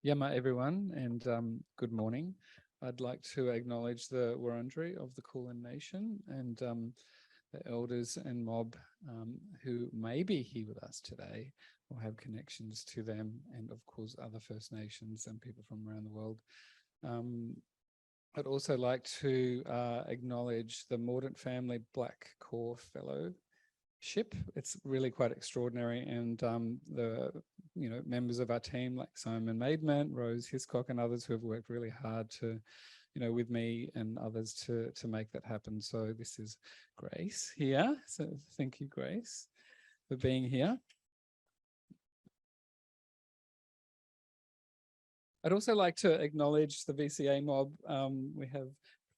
Yama everyone, and good morning. I'd like to acknowledge the Wiradjuri of the Kulin Nation and the elders and mob who may be here with us today or have connections to them, and of course other First Nations and people from around the world. I'd also like to acknowledge the Mordant Family BLAK C.O.R.E Fellowship. It's really quite extraordinary, and the members of our team like Simon Maidment, Rose Hiscock, and others who have worked really hard to, with me and others to make that happen. So this is Grace here. So thank you, Grace, for being here. I'd also like to acknowledge the VCA mob. We have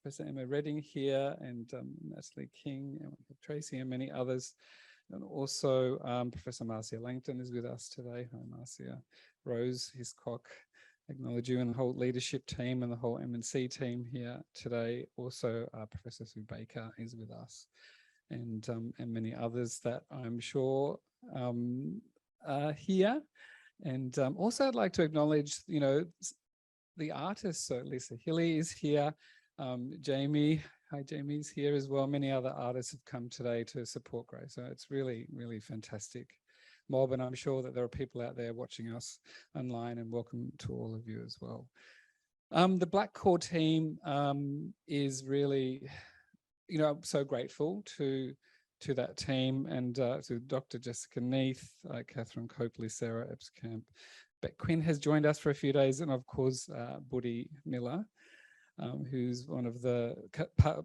Professor Emma Redding here, and Natalie King, and we have Tracy and many others. And also Professor Marcia Langton is with us today. Hi, Marcia. Rose Hiscock, acknowledge you, and the whole leadership team and the whole M&C team here today. Also, Professor Sue Baker is with us, and many others that I'm sure are here. And also I'd like to acknowledge, the artists. So Lisa Hilly is here. Jamie, hi, Jamie's here as well. Many other artists have come today to support Grace. So it's really, really fantastic mob. And I'm sure that there are people out there watching us online, and welcome to all of you as well. The BLAK C.O.R.E team is really, I'm so grateful to that team, and to Dr. Jessica Neath, Catherine Copley, Sarah Epskamp. Beck Quinn has joined us for a few days, and of course, Buddy Miller, who's one of the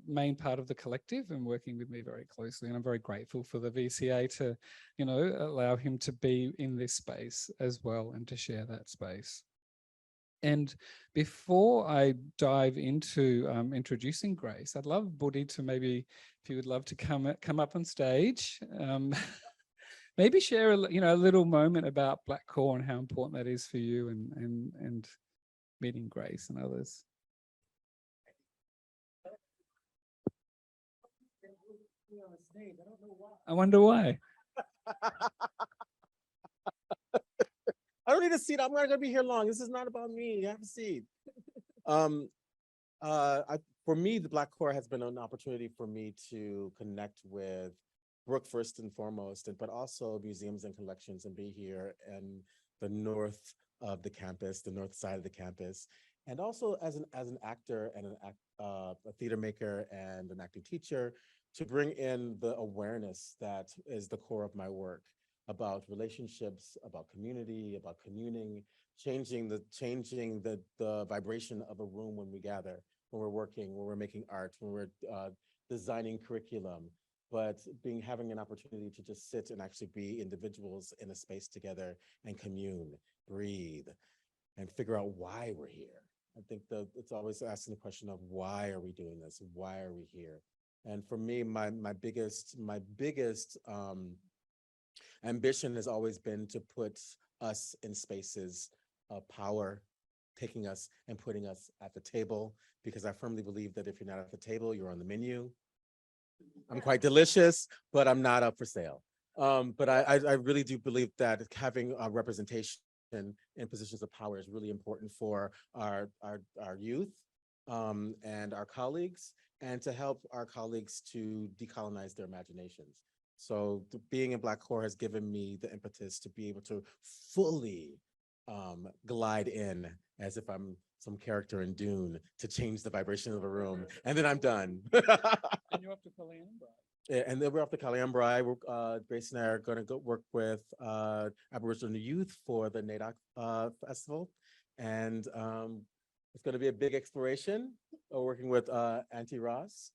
main part of the collective and working with me very closely. And I'm very grateful for the VCA to, allow him to be in this space as well and to share that space. And before I dive into introducing Grace, I'd love Buddy to maybe, if you would love to come up on stage, maybe share a little moment about BLAK C.O.R.E and how important that is for you, and meeting Grace and others. I wonder why. I don't need a seat. I'm not gonna be here long. This is not about me. Have a seat. For me, the BLAK C.O.R.E has been an opportunity for me to connect with Brook first and foremost, but also museums and collections, and be here in the north of the campus, the north side of the campus, and also as an actor and a theater maker and an acting teacher, to bring in the awareness that is the core of my work, about relationships, about community, about communing, changing the vibration of a room when we gather, when we're working, when we're making art, when we're designing curriculum, but having an opportunity to just sit and actually be individuals in a space together and commune, breathe, and figure out why we're here. I think it's always asking the question of, why are we doing this? Why are we here? And for me, my biggest ambition has always been to put us in spaces of power, taking us and putting us at the table, because I firmly believe that if you're not at the table, you're on the menu. I'm quite delicious, but I'm not up for sale. But I really do believe that having a representation in positions of power is really important for our youth and our colleagues, and to help our colleagues to decolonize their imaginations. So being in BLAK C.O.R.E has given me the impetus to be able to fully glide in as if I'm some character in Dune, to change the vibration of a room, and then I'm done. And you're off to Caliambra. And then we're off to Caliambra. Grace and I are going to go work with Aboriginal youth for the NAIDOC Festival. And it's going to be a big exploration, working with Auntie Ross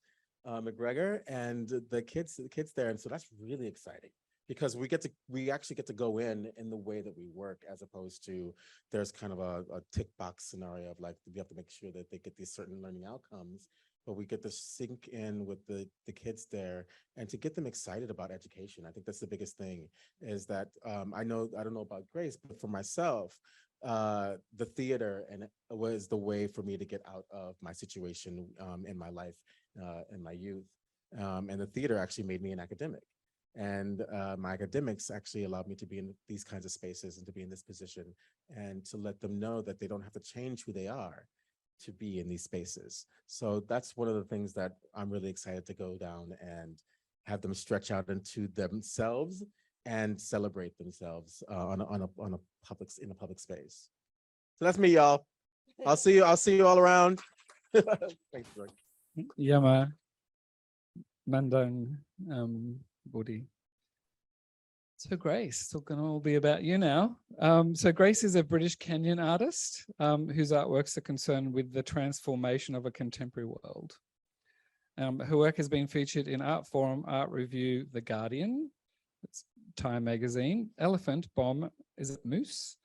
McGregor and the kids there. And so that's really exciting, because we actually get to go in the way that we work, as opposed to there's kind of a tick box scenario of like, we have to make sure that they get these certain learning outcomes, but we get to sink in with the kids there and to get them excited about education. I think that's the biggest thing, is that I don't know about Grace, but for myself, the theater was the way for me to get out of my situation in my life, in my youth. And the theater actually made me an academic. And my academics actually allowed me to be in these kinds of spaces and to be in this position and to let them know that they don't have to change who they are to be in these spaces. So that's one of the things that I'm really excited to go down and have them stretch out into themselves and celebrate themselves in a public space. So that's me, y'all. I'll see you all around. Thanks, Brooke. Yama Mandang Budi. So Grace, it's going to all be about you now. So Grace is a British-Kenyan artist whose artworks are concerned with the transformation of a contemporary world. Her work has been featured in Art Forum, Art Review, The Guardian, it's Time Magazine, Elephant, Bomb, is it Moose?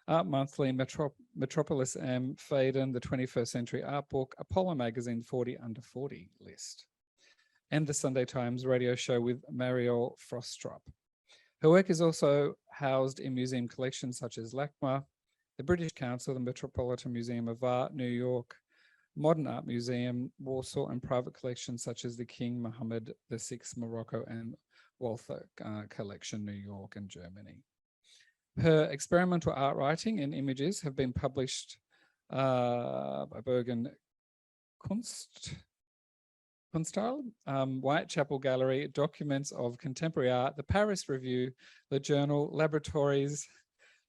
Art Monthly, Metropolis M, Faden, The 21st Century Art Book, Apollo Magazine 40 Under 40 list, and the Sunday Times radio show with Mariel Frostrup. Her work is also housed in museum collections such as LACMA, the British Council, the Metropolitan Museum of Art, New York, Modern Art Museum, Warsaw, and private collections such as the King Mohammed VI Morocco and Walther Collection, New York and Germany. Her experimental art writing and images have been published by Bergen Kunsthal, Whitechapel Gallery, Documents of Contemporary Art, the Paris Review, the Journal, Laboratories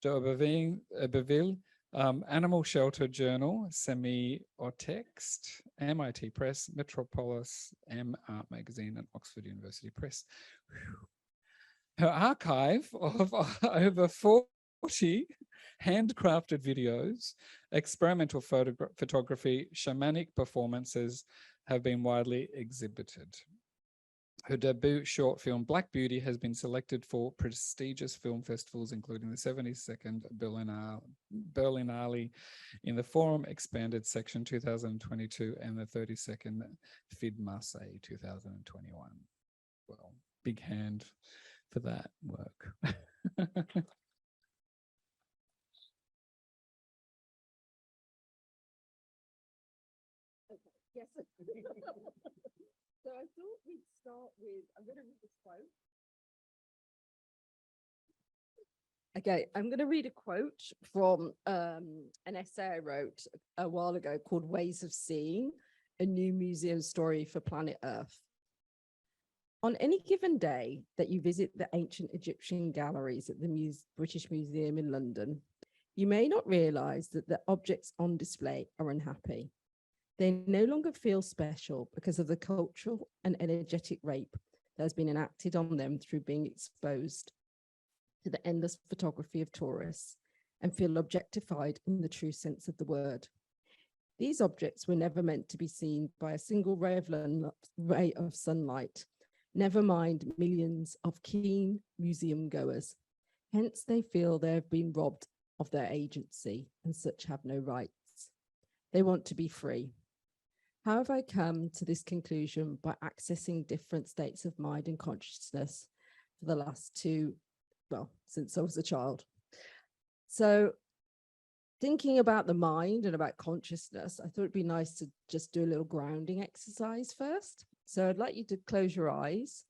d'Aubervilliers, Animal Shelter Journal, Semi-Text, MIT Press, Metropolis, M Art Magazine, and Oxford University Press. Her archive of over 40 handcrafted videos, experimental photography, shamanic performances have been widely exhibited. Her debut short film, Black Beauty, has been selected for prestigious film festivals, including the 72nd Berlinale in the Forum Expanded Section 2022 and the 32nd FID Marseille 2021. Well, big hand for that work. Yes. So I thought we'd start with, I'm going to read this quote. Okay, I'm going to read a quote from an essay I wrote a while ago called Ways of Seeing, a New Museum Story for Planet Earth. On any given day that you visit the ancient Egyptian galleries at the British Museum in London, you may not realize that the objects on display are unhappy. They no longer feel special because of the cultural and energetic rape that has been enacted on them through being exposed to the endless photography of tourists and feel objectified in the true sense of the word. These objects were never meant to be seen by a single ray of sunlight, never mind millions of keen museum goers. Hence, they feel they have been robbed of their agency, and such have no rights. They want to be free. How have I come to this conclusion? By accessing different states of mind and consciousness for the last since I was a child. So thinking about the mind and about consciousness, I thought it'd be nice to just do a little grounding exercise first. So I'd like you to close your eyes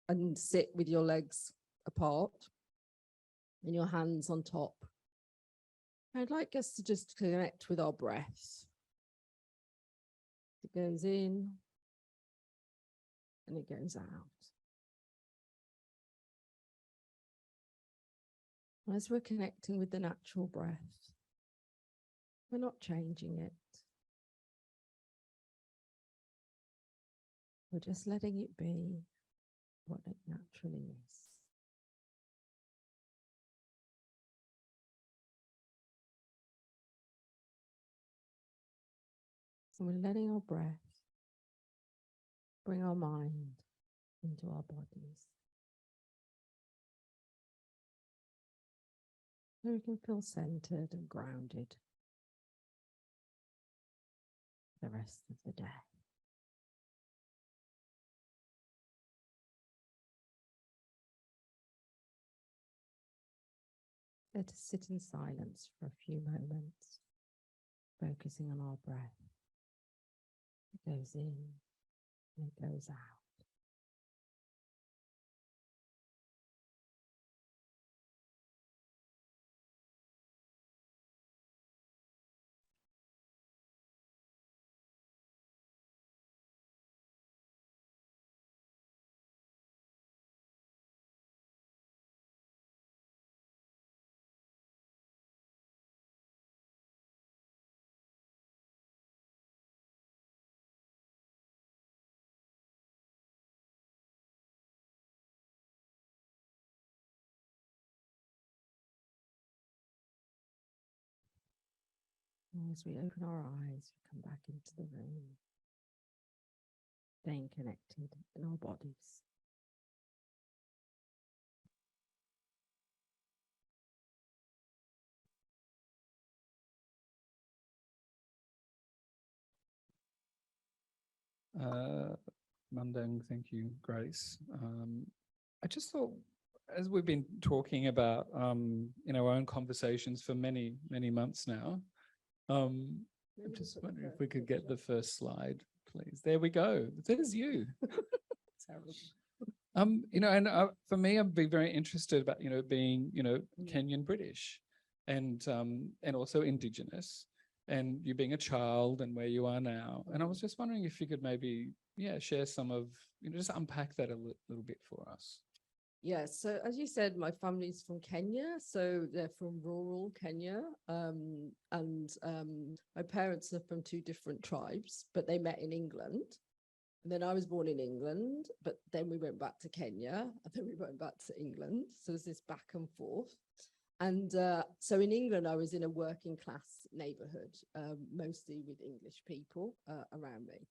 and sit with your legs apart and your hands on top. I'd like us to just connect with our breath. It goes in and it goes out. As we're connecting with the natural breath, we're not changing it. We're just letting it be what it naturally is. So we're letting our breath bring our mind into our bodies. So we can feel centered and grounded the rest of the day. Let us sit in silence for a few moments, focusing on our breath. It goes in and it goes out. As we open our eyes, we come back into the room, staying connected in our bodies. Mundang, thank you, Grace. I just thought, as we've been talking about in our own conversations for many, many months now, I'm just wondering if we could get the first slide, please. There we go. There's you. And for me, I'd be very interested about, being, Kenyan British and also Indigenous, and you being a child and where you are now. And I was just wondering if you could maybe, share some of, just unpack that a little bit for us. Yeah, so as you said, my family's from Kenya, so they're from rural Kenya, and my parents are from two different tribes, but they met in England. And then I was born in England, but then we went back to Kenya, and then we went back to England. So there's this back and forth. And so in England, I was in a working class neighborhood, mostly with English people around me.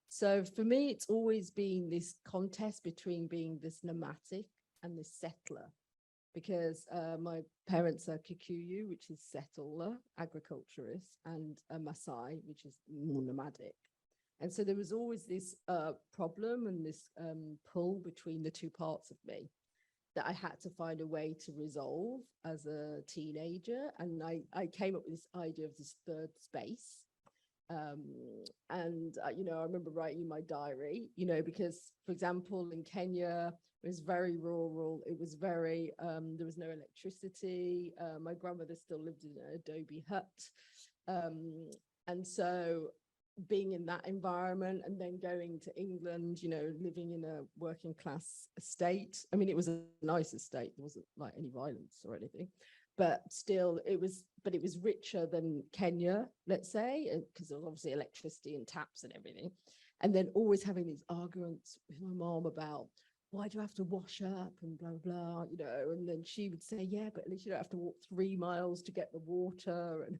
So for me, it's always been this contest between being this nomadic and this settler, because my parents are Kikuyu, which is settler, agriculturist, and a Maasai, which is more nomadic. And so there was always this problem and this pull between the two parts of me that I had to find a way to resolve as a teenager. And I came up with this idea of this third space. I remember writing in my diary, because, for example, in Kenya, it was very rural. It was very, there was no electricity. My grandmother still lived in an adobe hut. And so being in that environment and then going to England, living in a working class estate. I mean, it was a nice estate. There wasn't like any violence or anything, but still it was richer than Kenya, let's say, because there was obviously electricity and taps and everything. And then always having these arguments with my mom about, why do I have to wash up and blah, blah, and then she would say, yeah, but at least you don't have to walk 3 miles to get the water. And,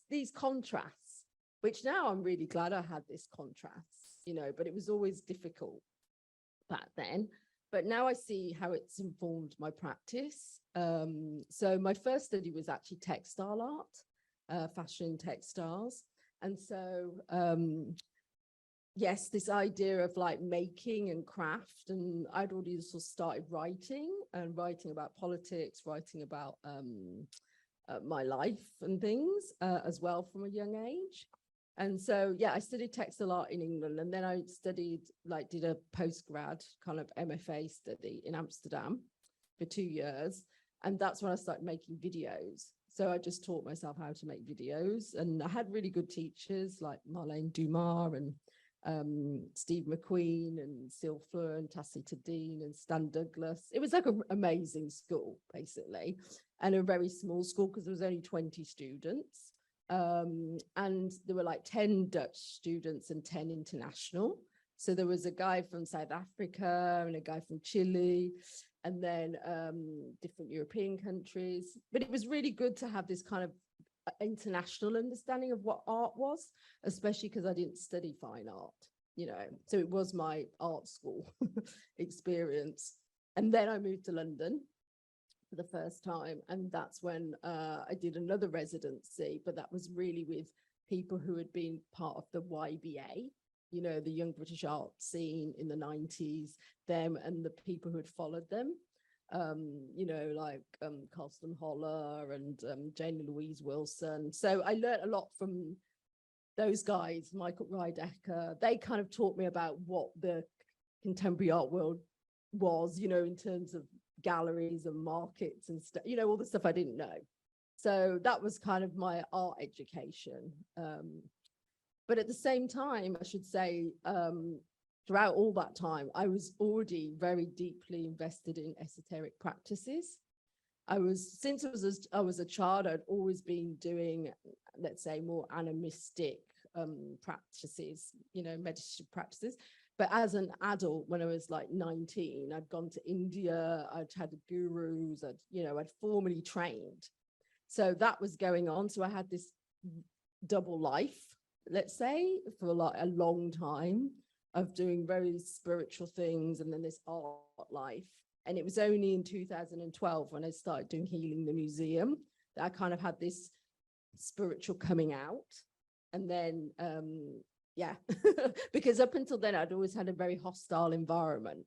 these contrasts, which now I'm really glad I had this contrast, but it was always difficult back then. But now I see how it's informed my practice. So my first study was actually textile art, fashion textiles. And so, yes, this idea of like making and craft, and I'd already sort of started writing about politics, writing about my life and things as well from a young age. And so, yeah, I studied textile art in England, and then I did a postgrad kind of MFA study in Amsterdam for 2 years. And that's when I started making videos. So I just taught myself how to make videos, and I had really good teachers like Marlene Dumas and Steve McQueen and Sil Fleur and Tacita Dean and Stan Douglas. It was like an amazing school, basically, and a very small school because there was only 20 students. And there were like 10 Dutch students and 10 international. So there was a guy from South Africa and a guy from Chile, and then different European countries. But it was really good to have this kind of international understanding of what art was, especially because I didn't study fine art, so it was my art school experience. And then I moved to London for the first time, and that's when I did another residency, but that was really with people who had been part of the YBA, the Young British Art scene in the 90s, them and the people who had followed them, like Carlston Holler and Jane Louise Wilson. So I learned a lot from those guys, Michael Rydecker. They kind of taught me about what the contemporary art world was, in terms of galleries and markets and stuff, all the stuff I didn't know. So that was kind of my art education. But at the same time, I should say, throughout all that time, I was already very deeply invested in esoteric practices. Since I was a child, I'd always been doing, let's say, more animistic practices, meditative practices. But as an adult, when I was like 19, I'd gone to India, I'd had gurus, I'd formally trained. So that was going on. So I had this double life, let's say, for like a long time of doing very spiritual things and then this art life. And it was only in 2012 when I started doing Healing the Museum that I kind of had this spiritual coming out. And then, yeah, because up until then, I'd always had a very hostile environment,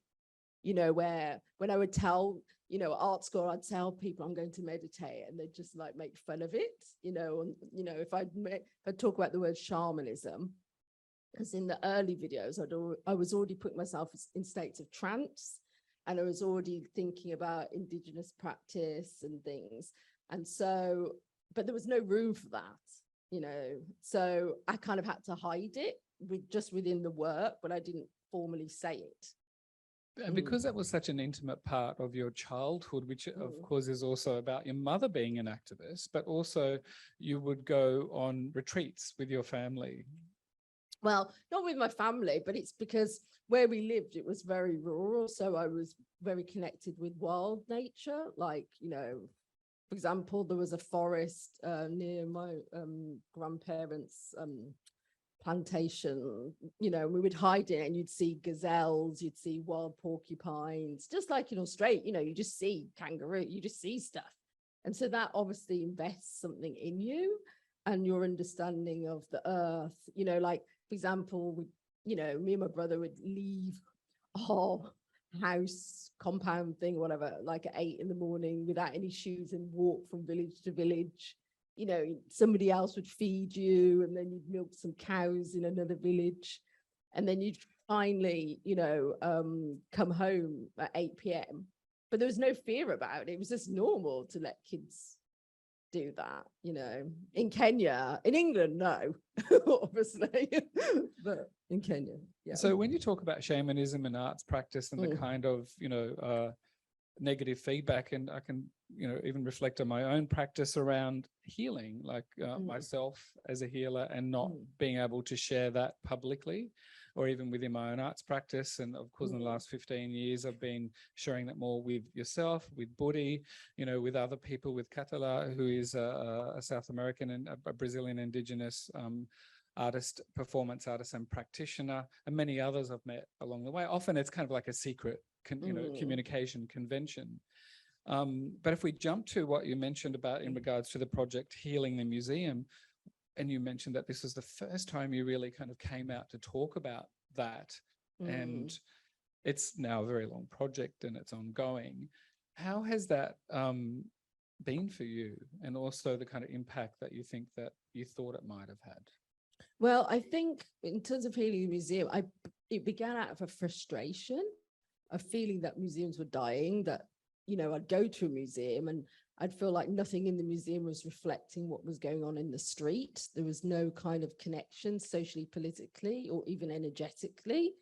you know, where when I would tell, you know, art school, I'd tell people I'm going to meditate and they'd just like make fun of it, you know, and, you know, if I'd talk about the word shamanism, because in the early videos, I was already putting myself in states of trance, and I was already thinking about indigenous practice and things. And so, but there was no room for that, you know, so I kind of had to hide it just within the work, but I didn't formally say it. And because that was such an intimate part of your childhood, which of course is also about your mother being an activist, but also you would go on retreats with your family. Well, not with my family, but it's because where we lived, it was very rural. So I was very connected with wild nature. Like, you know, for example, there was a forest near my grandparents' plantation, you know, we would hide in it and you'd see gazelles, you'd see wild porcupines, just like in Australia, you know, you just see kangaroo, you just see stuff. And so that obviously invests something in you and your understanding of the earth, you know, like, for example, you know, me and my brother would leave our house compound thing, whatever, like at 8 in the morning without any shoes and walk from village to village. You know, somebody else would feed you and then you'd milk some cows in another village. And then you'd finally, you know, come home at 8 p.m. But there was no fear about it. It was just normal to let kids do that, you know. In Kenya, in England, no, obviously, but in Kenya, yeah. So when you talk about shamanism and arts practice and the kind of, you know, negative feedback, and I can, you know, even reflect on my own practice around healing, like myself as a healer, and not being able to share that publicly or even within my own arts practice. And of course, in the last 15 years, I've been sharing that more with yourself, with Budi, you know, with other people, with Catala, who is a South American and a Brazilian Indigenous artist, performance artist and practitioner, and many others I've met along the way. Often it's kind of like a secret you know, communication convention. But if we jump to what you mentioned about in regards to the project Healing the Museum, and you mentioned that this was the first time you really kind of came out to talk about that, and it's now a very long project and it's ongoing. How has that been for you, and also the kind of impact that you think that you thought it might have had? Well, I think in terms of Healing the Museum, it began out of a frustration, a feeling that museums were dying, that, you know, I'd go to a museum and I'd feel like nothing in the museum was reflecting what was going on in the street. There was no kind of connection socially, politically, or even energetically.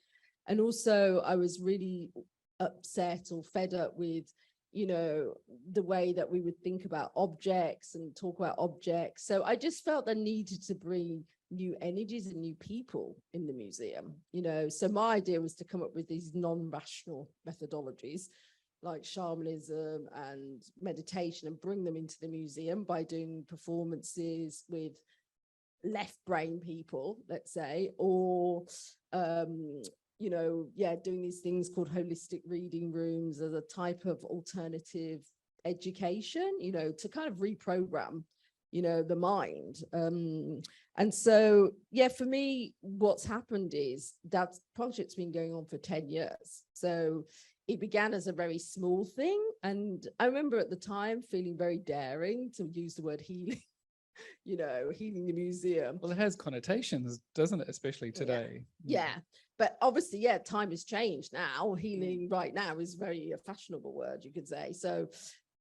And also I was really upset or fed up with, you know, the way that we would think about objects and talk about objects. So I just felt I needed to bring new energies and new people in the museum, you know. So my idea was to come up with these non-rational methodologies like shamanism and meditation and bring them into the museum by doing performances with left brain people, let's say, or you know, yeah, doing these things called holistic reading rooms as a type of alternative education, you know, to kind of reprogram, you know, the mind. And so, yeah, for me, what's happened is that project's been going on for 10 years. So it began as a very small thing. And I remember at the time feeling very daring to use the word healing, you know, healing the museum. Well, it has connotations, doesn't it? Especially today. Yeah. But obviously, yeah, time has changed now. Healing right now is very a fashionable word, you could say. So,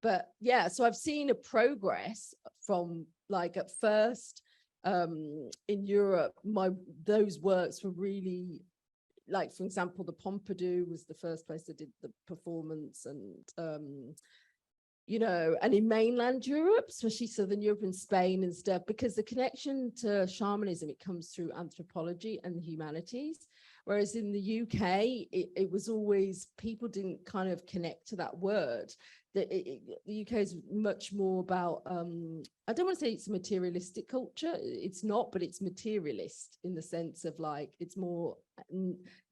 but yeah, so I've seen a progress from, like, at first in Europe, those works were really, like, for example, the Pompidou was the first place that did the performance, and you know, and in mainland Europe, especially Southern Europe and Spain and stuff, because the connection to shamanism, it comes through anthropology and the humanities. Whereas in the UK, it was always, people didn't kind of connect to that word. the UK is much more about, I don't want to say it's a materialistic culture. It's not, but it's materialist in the sense of like, it's more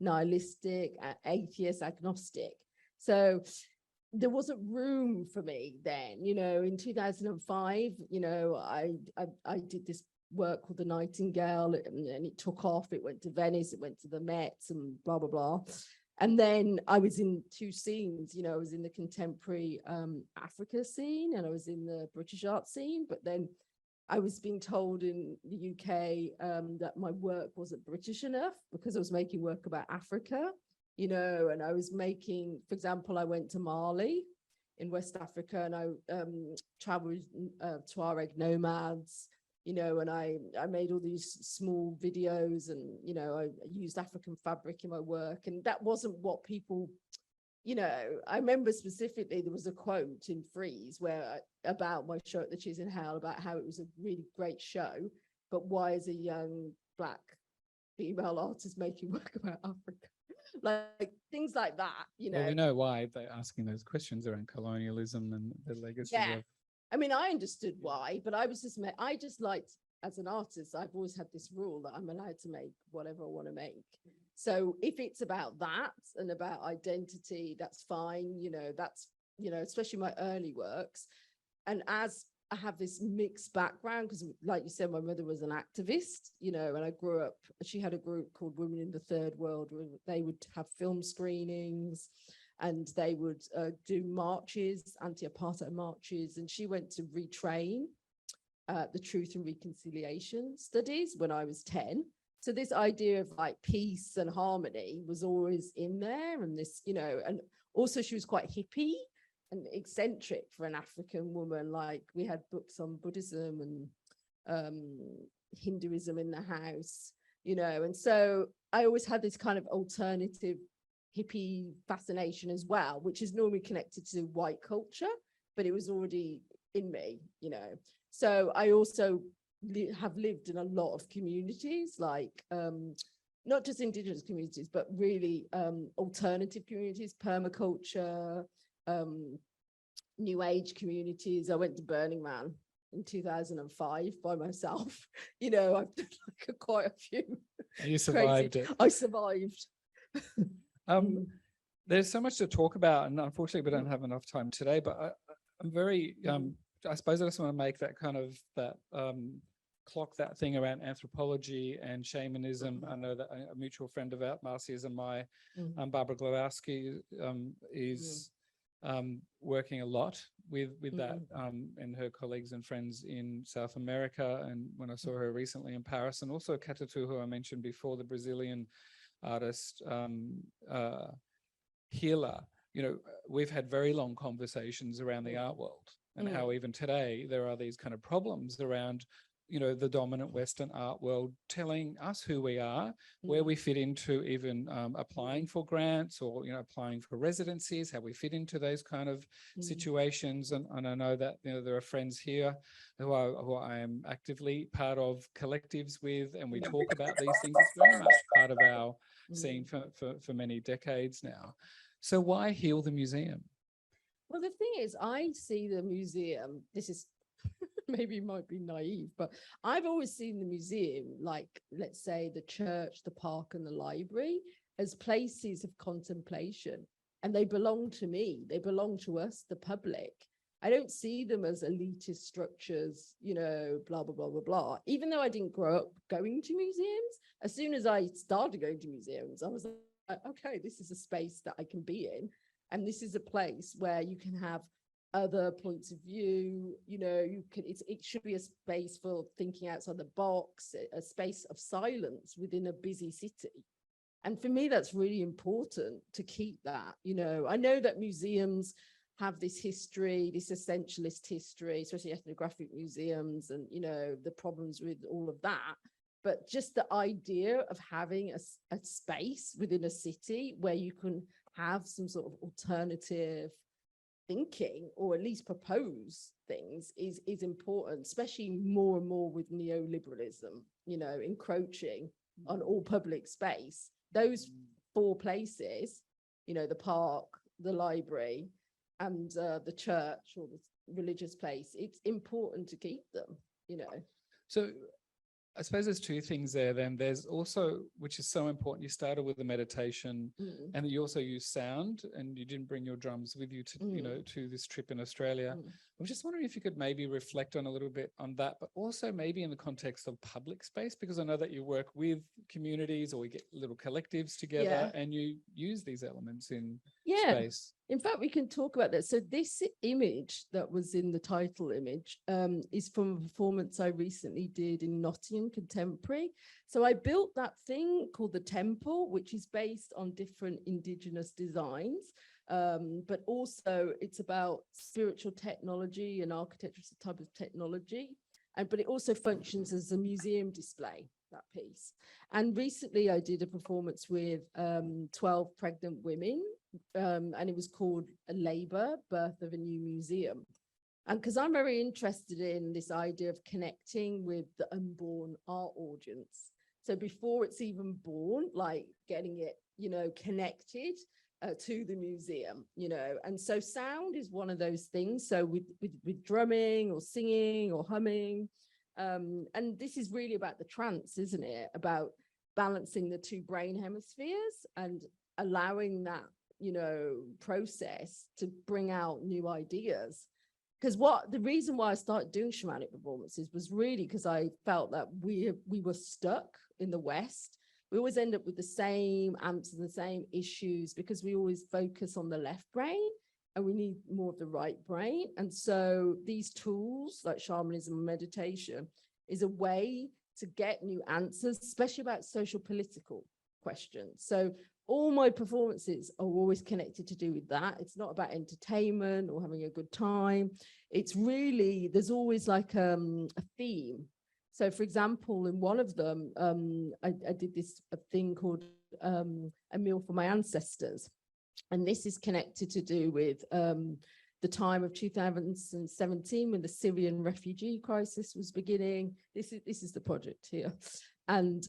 nihilistic, atheist, agnostic. So there wasn't room for me then, you know. In 2005, you know, I did this work called The Nightingale, and it took off. It went to Venice, it went to the Met, and blah blah blah. And then I was in two scenes, you know. I was in the contemporary Africa scene, and I was in the British art scene. But then I was being told in the UK that my work wasn't British enough because I was making work about Africa, you know. And I was making, for example, I went to Mali in West Africa, and I traveled with Tuareg nomads, you know, and I made all these small videos, and, you know, I used African fabric in my work. And that wasn't what people, you know, I remember specifically there was a quote in Freeze where about my show at the Cheese in Hell, about how it was a really great show, but why is a young Black female artist making work about Africa? Like things like that, you know. Well, we know why they're asking those questions around colonialism and the legacy of. I mean, I understood why, but I just liked, as an artist, I've always had this rule that I'm allowed to make whatever I want to make. So if it's about that and about identity, that's fine. You know, that's, you know, especially my early works. And as I have this mixed background, because like you said, my mother was an activist, you know, and I grew up, she had a group called Women in the Third World, where they would have film screenings, and they would do marches, anti-apartheid marches. And she went to retrain the Truth and Reconciliation studies when I was 10. So this idea of like peace and harmony was always in there. And this, you know, and also she was quite hippie and eccentric for an African woman. Like we had books on Buddhism and Hinduism in the house, you know. And so I always had this kind of alternative hippie fascination as well, which is normally connected to white culture, but it was already in me, you know. So I also have lived in a lot of communities, like not just Indigenous communities, but really alternative communities, permaculture, New Age communities. I went to Burning Man in 2005 by myself. You know, I've done like quite a few. And you survived it. I survived. There's so much to talk about, and unfortunately we don't have enough time today, but I'm very, I suppose I just want to make that kind of, that clock that thing around anthropology and shamanism. I know that a mutual friend of Marcia's and my, Barbara Glowowski, is working a lot with that and her colleagues and friends in South America. And when I saw her recently in Paris, and also Katatu, who I mentioned before, the Brazilian artist, healer, you know, we've had very long conversations around the art world and how even today there are these kind of problems around, you know, the dominant Western art world telling us who we are, where we fit into even applying for grants or, you know, applying for residencies, how we fit into those kind of situations. And I know that, you know, there are friends here who I am actively part of collectives with, and we talk about these things. It's very much part of our scene for many decades now. So why heal the museum? Well, the thing is, I see the museum, this is maybe might be naive, but I've always seen the museum, like, let's say the church, the park and the library, as places of contemplation, and they belong to me. They belong to us, the public. I don't see them as elitist structures, you know, blah, blah, blah, blah, blah. Even though I didn't grow up going to museums, as soon as I started going to museums, I was like, okay, this is a space that I can be in. And this is a place where you can have other points of view, you know, you can, it should be a space for thinking outside the box, a space of silence within a busy city. And for me, that's really important to keep that, you know. I know that museums have this history, this essentialist history, especially ethnographic museums, and, you know, the problems with all of that. But just the idea of having a space within a city where you can have some sort of alternative thinking, or at least propose things, is important, especially more and more with neoliberalism, you know, encroaching on all public space. Those four places, you know, the park, the library and the church or the religious place, it's important to keep them, you know. So I suppose there's two things there then. There's also, which is so important, you started with the meditation and you also use sound, and you didn't bring your drums with you to, you know, to this trip in Australia. I'm just wondering if you could maybe reflect on a little bit on that, but also maybe in the context of public space, because I know that you work with communities or we get little collectives together and you use these elements in space. In fact, we can talk about that. So this image that was in the title image is from a performance I recently did in Nottingham Contemporary. So I built that thing called the temple, which is based on different Indigenous designs, but also it's about spiritual technology and architectural type of technology. But it also functions as a museum display, that piece. And recently I did a performance with 12 pregnant women, and it was called A Labour, Birth of a New Museum. And because I'm very interested in this idea of connecting with the unborn art audience. So before it's even born, like getting it, you know, connected to the museum, you know. And so sound is one of those things. So with drumming or singing or humming, and this is really about the trance, isn't it? About balancing the two brain hemispheres and allowing that, you know, process to bring out new ideas. Because the reason why I started doing shamanic performances was really because I felt that we were stuck in the West. We always end up with the same answers, the same issues, because we always focus on the left brain and we need more of the right brain. And so these tools like shamanism and meditation is a way to get new answers, especially about social political questions. So all my performances are always connected to do with that. It's not about entertainment or having a good time. It's really, there's always like a theme. So for example, in one of them, I did a thing called A Meal for My Ancestors. And this is connected to do with the time of 2017 when the Syrian refugee crisis was beginning. This is the project here. And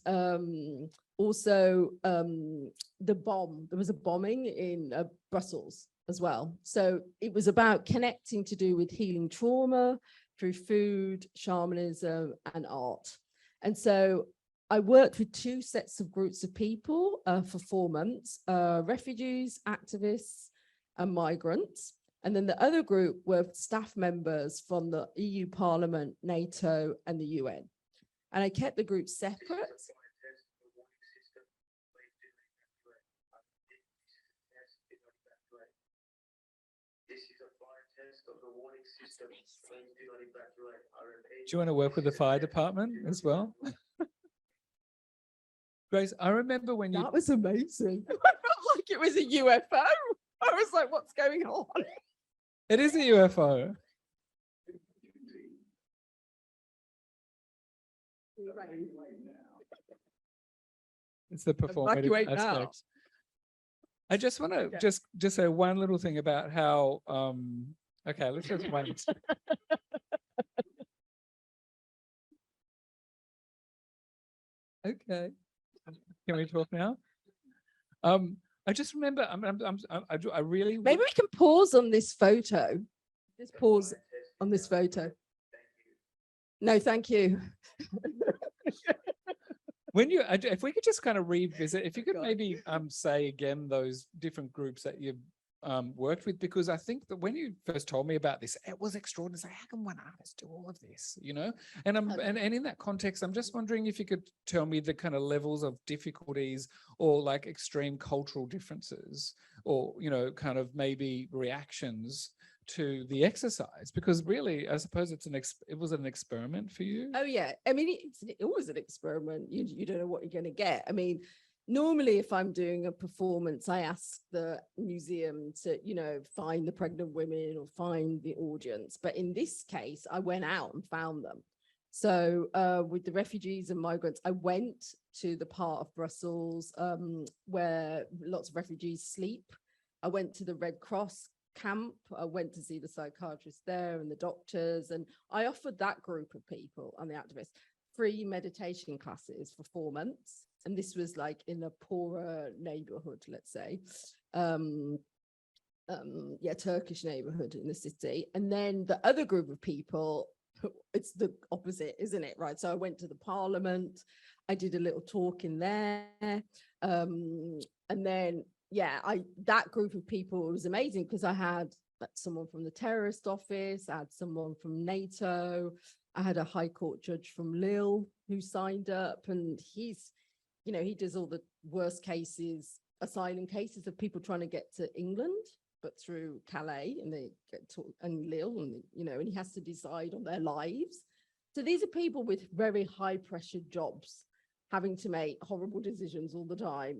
also the bomb, there was a bombing in Brussels as well. So it was about connecting to do with healing trauma through food, shamanism, and art. And so I worked with two sets of groups of people for 4 months, refugees, activists, and migrants. And then the other group were staff members from the EU Parliament, NATO, and the UN. And I kept the groups separate. Do you want to work with the fire department as well? Grace, I remember when you... That was amazing. I felt like it was a UFO. I was like, what's going on? It is a UFO. It's the performative aspect. I just want to just say one little thing about how, okay, let's just wait. Okay, can we talk now? I just remember, I really... Maybe we can pause on this photo. Just pause on this photo. No, thank you. When you, if we could just kind of revisit, if you could maybe say again those different groups that you've worked with, because I think that when you first told me about this, it was extraordinary. Like, how can one artist do all of this, you know? And and in that context, I'm just wondering if you could tell me the kind of levels of difficulties or like extreme cultural differences, or, you know, kind of maybe reactions to the exercise, because really, I suppose it was an experiment for you. Oh yeah, I mean, it's always an experiment. You don't know what you're going to get. I mean, normally if I'm doing a performance, I ask the museum to, you know, find the pregnant women or find the audience. But in this case, I went out and found them. So with the refugees and migrants, I went to the part of Brussels where lots of refugees sleep. I went to the Red Cross camp. I went to see the psychiatrist there and the doctors, and I offered that group of people and the activists free meditation classes for 4 months. And this was like in a poorer neighborhood, let's say. Turkish neighborhood in the city. And then the other group of people, it's the opposite, isn't it? Right. So I went to the parliament, I did a little talk in there. And then, that group of people was amazing because I had someone from the terrorist office, I had someone from NATO, I had a high court judge from Lille who signed up, and he's, he does all the worst cases, asylum cases of people trying to get to England, but through Calais, and they get to and Lille, and and he has to decide on their lives. So these are people with very high pressure jobs, having to make horrible decisions all the time,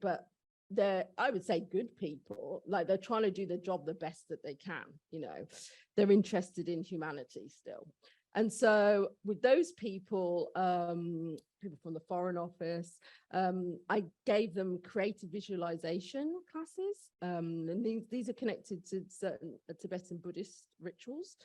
but they're, I would say, good people. Like, they're trying to do the job the best that they can, they're interested in humanity still. And so with those people, people from the Foreign Office, I gave them creative visualization classes. And these are connected to certain Tibetan Buddhist rituals.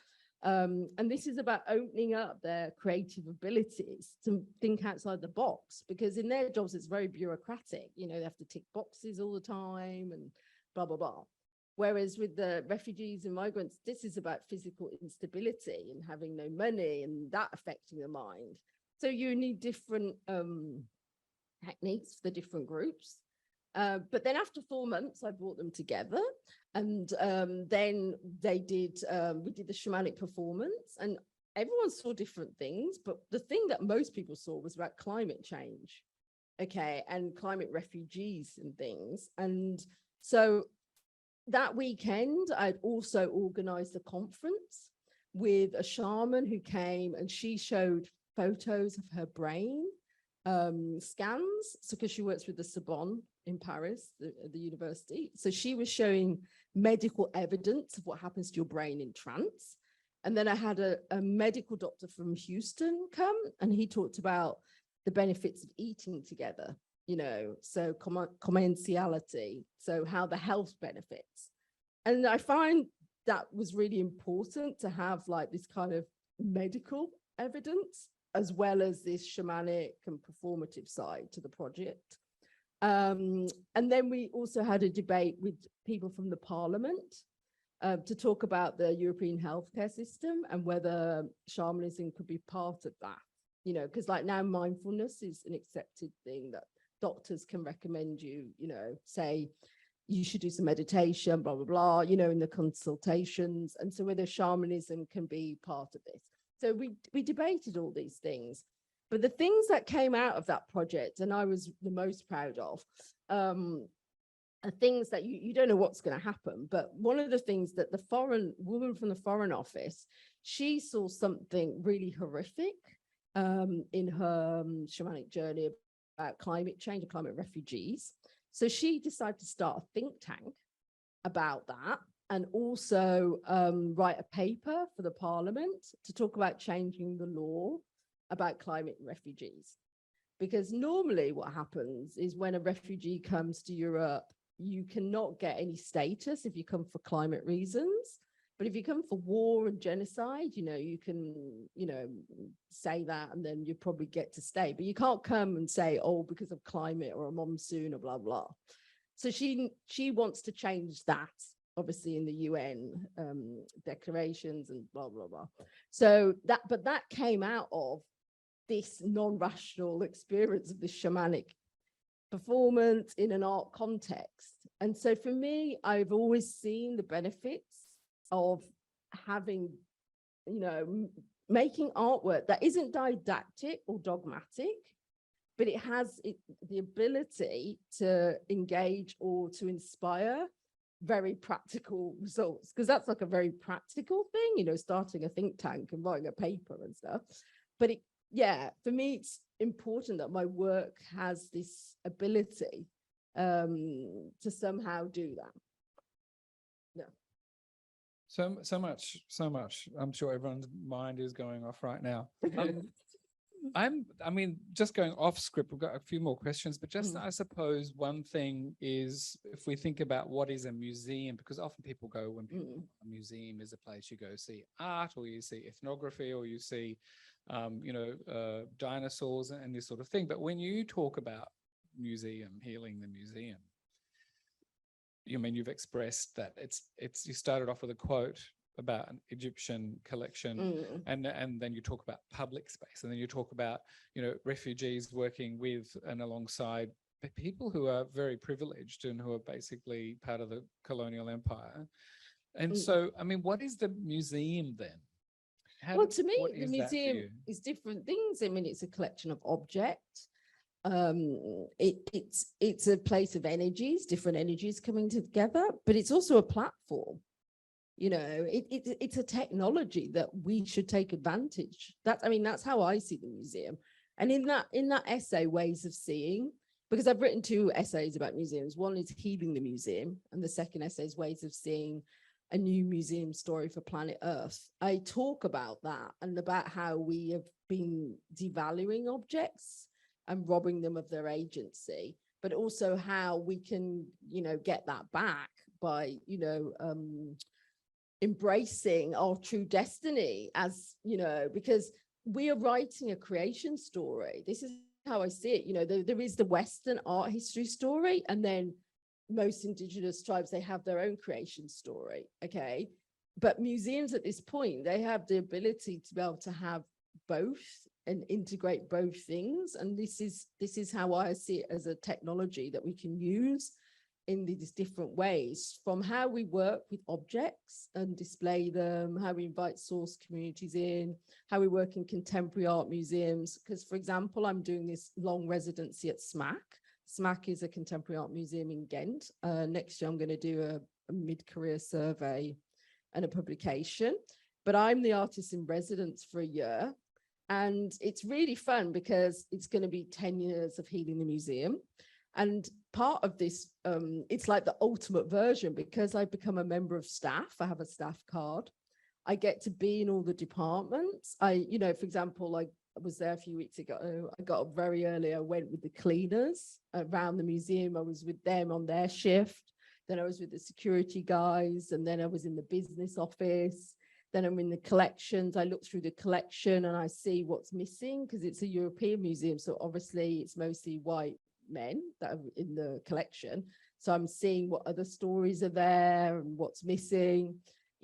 And this is about opening up their creative abilities to think outside the box, because in their jobs, it's very bureaucratic. They have to tick boxes all the time and blah, blah, blah. Whereas with the refugees and migrants, this is about physical instability and having no money and that affecting the mind. So you need different techniques for the different groups. But then after 4 months, I brought them together, and then we did the shamanic performance, and everyone saw different things. But the thing that most people saw was about climate change, and climate refugees and things. And so that weekend, I'd also organized a conference with a shaman who came, and she showed photos of her brain scans. So because she works with the Sorbonne in Paris, the university. So she was showing medical evidence of what happens to your brain in trance. And then I had a medical doctor from Houston come, and he talked about the benefits of eating together, so commensality, so how the health benefits. And I find that was really important to have like this kind of medical evidence, as well as this shamanic and performative side to the project. And then we also had a debate with people from the parliament to talk about the European healthcare system and whether shamanism could be part of that, because like now mindfulness is an accepted thing that doctors can recommend you, say you should do some meditation, blah, blah, blah, in the consultations. And so whether shamanism can be part of this. So we debated all these things. But the things that came out of that project, and I was the most proud of, are things that you don't know what's going to happen. But one of the things that the foreign woman from the Foreign Office, she saw something really horrific in her shamanic journey about climate change and climate refugees. So she decided to start a think tank about that, and also write a paper for the parliament to talk about changing the law about climate refugees. Because normally what happens is when a refugee comes to Europe, you cannot get any status if you come for climate reasons. But if you come for war and genocide, you can, say that, and then you probably get to stay. But you can't come and say, oh, because of climate or a monsoon or blah, blah. So she wants to change that, obviously in the UN declarations and blah, blah, blah. So that came out of this non-rational experience of the shamanic performance in an art context. And so for me, I've always seen the benefits of having, making artwork that isn't didactic or dogmatic, but it has the ability to engage or to inspire very practical results, because that's like a very practical thing, starting a think tank and writing a paper and stuff. But for me, it's important that my work has this ability to somehow do that. So much. I'm sure everyone's mind is going off right now. Just going off script, we've got a few more questions, but just I suppose one thing is, if we think about what is a museum, because often people go, when people, a museum is a place you go see art, or you see ethnography, or you see, dinosaurs and this sort of thing. But when you talk about museum, healing the museum, you've expressed that you started off with a quote about an Egyptian collection, and then you talk about public space, and then you talk about, refugees working with and alongside people who are very privileged and who are basically part of the colonial empire. And so, I mean, what is the museum then? Well, to me, the museum is different things. I mean, it's a collection of objects. It's a place of energies, different energies coming together, but it's also a platform. It's a technology that we should take advantage. That's how I see the museum. And in that essay, Ways of Seeing, because I've written 2 essays about museums. One is Healing the Museum, and the second essay is Ways of Seeing, a new museum story for planet Earth. I talk about that and about how we have been devaluing objects and robbing them of their agency, but also how we can, get that back by, embracing our true destiny as, because we are writing a creation story. This is how I see it. There is the Western art history story, and then most Indigenous tribes, they have their own creation story. Okay. But museums at this point, they have the ability to be able to have both and integrate both things. And this is how I see it, as a technology that we can use in these different ways, from how we work with objects and display them, how we invite source communities in, how we work in contemporary art museums. Because, for example, I'm doing this long residency at SMAC. SMAC is a contemporary art museum in Ghent. Next year, I'm going to do a mid-career survey and a publication. But I'm the artist in residence for a year. And it's really fun because it's going to be 10 years of healing the museum. And part of this, it's like the ultimate version, because I've become a member of staff. I have a staff card. I get to be in all the departments. For example, I was there a few weeks ago. I got up very early. I went with the cleaners around the museum. I was with them on their shift. Then I was with the security guys. And then I was in the business office. Then I'm in the collections. I look through the collection and I see what's missing, because it's a European museum. So obviously it's mostly white men that are in the collection. So I'm seeing what other stories are there and what's missing.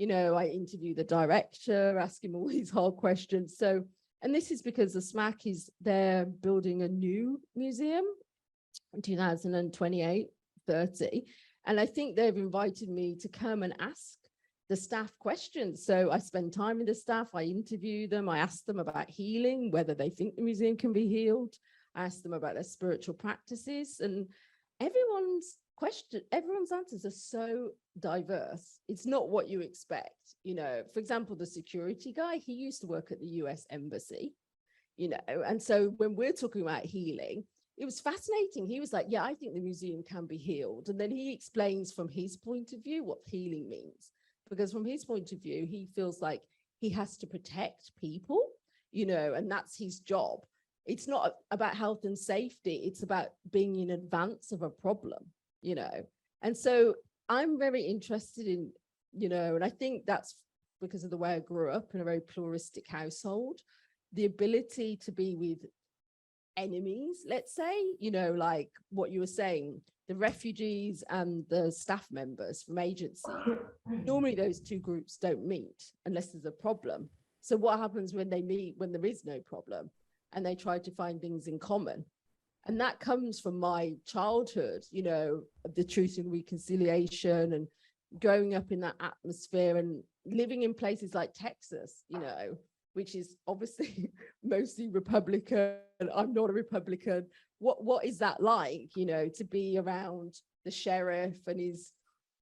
I interview the director, ask him all these hard questions. So, and this is because the SMAC is there building a new museum in 2028, 30. And I think they've invited me to come and ask the staff questions. So I spend time with the staff, I interview them, I ask them about healing, whether they think the museum can be healed. I ask them about their spiritual practices, and everyone's answers are so diverse. It's not what you expect. For example, the security guy, he used to work at the US Embassy, and so when we're talking about healing, it was fascinating. He was like, yeah, I think the museum can be healed. And then he explains from his point of view what healing means, because from his point of view, he feels like he has to protect people, and that's his job. It's not about health and safety. It's about being in advance of a problem, And so I'm very interested in, and I think that's because of the way I grew up in a very pluralistic household, the ability to be with enemies, let's say, like what you were saying, the refugees and the staff members from agency. Normally those two groups don't meet unless there's a problem. So what happens when they meet when there is no problem? And they try to find things in common. And that comes from my childhood, of the Truth and Reconciliation, and growing up in that atmosphere and living in places like Texas, which is obviously mostly Republican. I'm not a Republican. What is that like, to be around the sheriff and his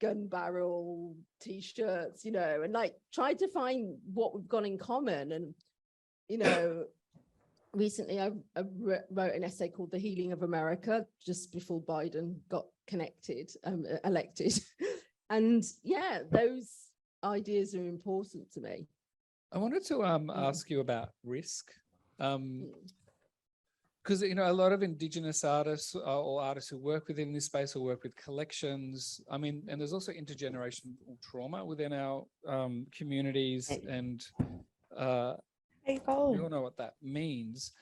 gun barrel T-shirts, and like try to find what we've got in common. And, recently, I wrote an essay called The Healing of America, just before Biden got elected. And yeah, those ideas are important to me. I wanted to ask you about risk. Because, a lot of Indigenous artists or artists who work within this space or work with collections, and there's also intergenerational trauma within our communities. And we all know what that means.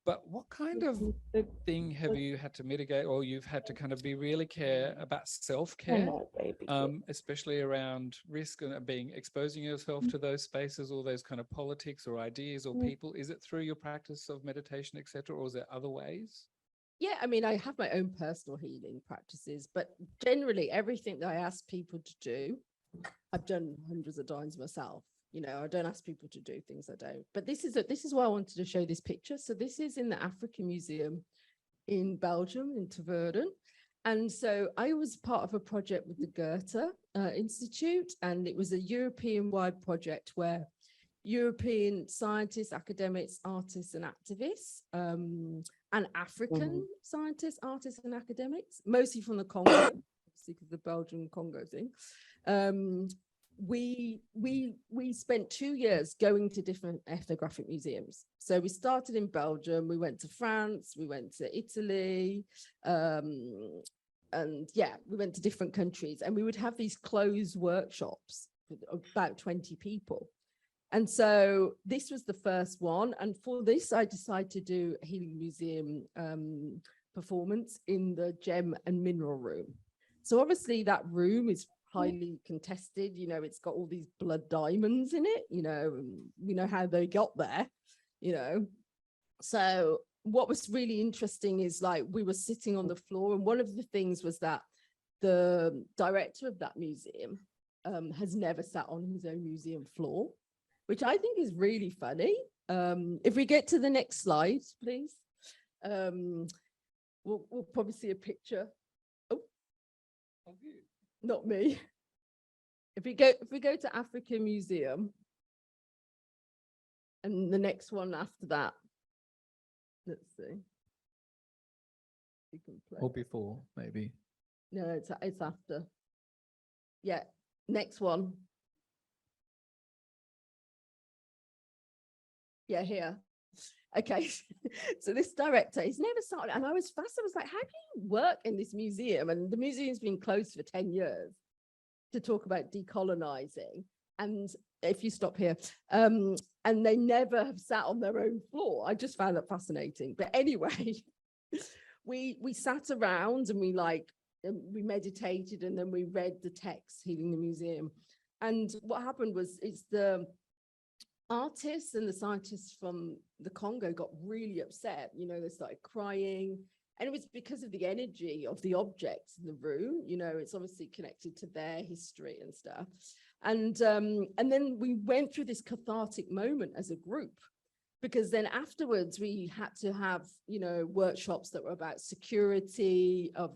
But what kind of thing have you had to mitigate, or you've had to kind of be really care about self-care, especially around risk and exposing yourself to those spaces, all those kind of politics or ideas or people? Is it through your practice of meditation, etc., or is there other ways? Yeah, I mean, I have my own personal healing practices, but generally everything that I ask people to do, I've done hundreds of times myself. You know, I don't ask people to do things I don't. But this is why I wanted to show this picture. So this is in the African Museum in Belgium, in Tervuren. And so I was part of a project with the Goethe Institute, and it was a European-wide project where European scientists, academics, artists, and activists, and African scientists, artists, and academics, mostly from the Congo, obviously because the Belgian Congo thing. We spent 2 years going to different ethnographic museums. So we started in Belgium, we went to France, we went to Italy, and yeah, we went to different countries, and we would have these closed workshops with about 20 people. And so this was the first one. And for this, I decided to do a Healing Museum performance in the Gem and Mineral Room. So obviously that room is highly contested. You know, it's got all these blood diamonds in it, you know, and we know how they got there, you know. So what was really interesting is, like, we were sitting on the floor, and one of the things was that the director of that museum has never sat on his own museum floor, which I think is really funny. If we get to the next slide, please, we'll probably see a picture. Oh, not me. If we go to African Museum, and the next one after that, let's see. You can play. Or before, maybe. No, it's after. Yeah, next one. Yeah, here. Okay, so this director, he's never started, and I was fascinated. I was like, how do you work in this museum? And the museum's been closed for 10 years to talk about decolonizing. And if you stop here, and they never have sat on their own floor. I just found that fascinating. But anyway, we sat around and we meditated, and then we read the text, Healing the Museum. And what happened was, it's the artists and the scientists from the Congo got really upset. You know, they started crying, and it was because of the energy of the objects in the room. You know, it's obviously connected to their history and stuff. And then we went through this cathartic moment as a group, because then afterwards we had to have, you know, workshops that were about security, of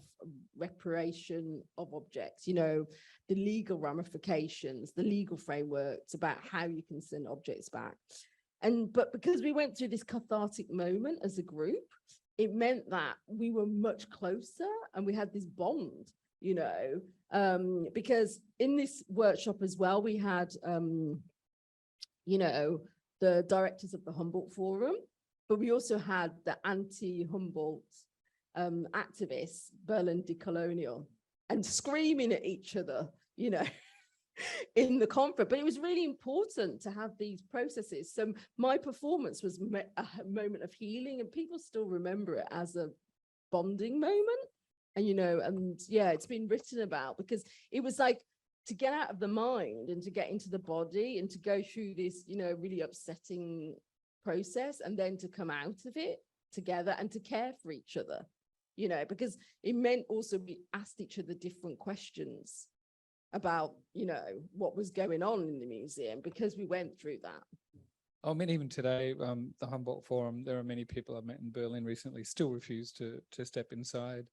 reparation of objects, you know, the legal ramifications, the legal frameworks about how you can send objects back. But because we went through this cathartic moment as a group, it meant that we were much closer, and we had this bond, you know, because in this workshop as well, we had, you know, the directors of the Humboldt Forum, but we also had the anti-Humboldt activists, Berlin Decolonial, and screaming at each other, you know, in the conference. But it was really important to have these processes. So my performance was a moment of healing, and people still remember it as a bonding moment. And, you know, and yeah, it's been written about, because it was like to get out of the mind and to get into the body, and to go through this, you know, really upsetting process, and then to come out of it together and to care for each other, you know, because it meant also we asked each other different questions about, you know, what was going on in the museum, because we went through that. I mean, even today, the Humboldt Forum, there are many people I've met in Berlin recently still refuse to step inside.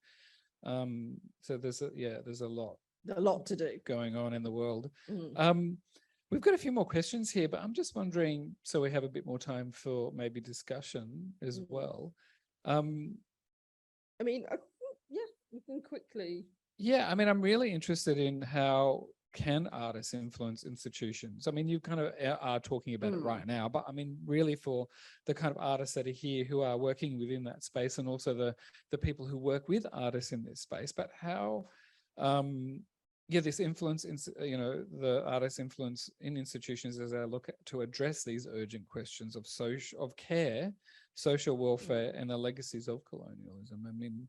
So there's a lot To do going on in the world. Mm. We've got a few more questions here, but I'm just wondering, so we have a bit more time for maybe discussion as well. I mean, yeah, we can quickly. Yeah, I mean, I'm really interested in how can artists influence institutions? I mean, you kind of are talking about it right now, but I mean, really for the kind of artists that are here who are working within that space, and also the people who work with artists in this space, but how, this influence, you know, the artists' influence in institutions as they look to address these urgent questions of care, social welfare and the legacies of colonialism. I mean,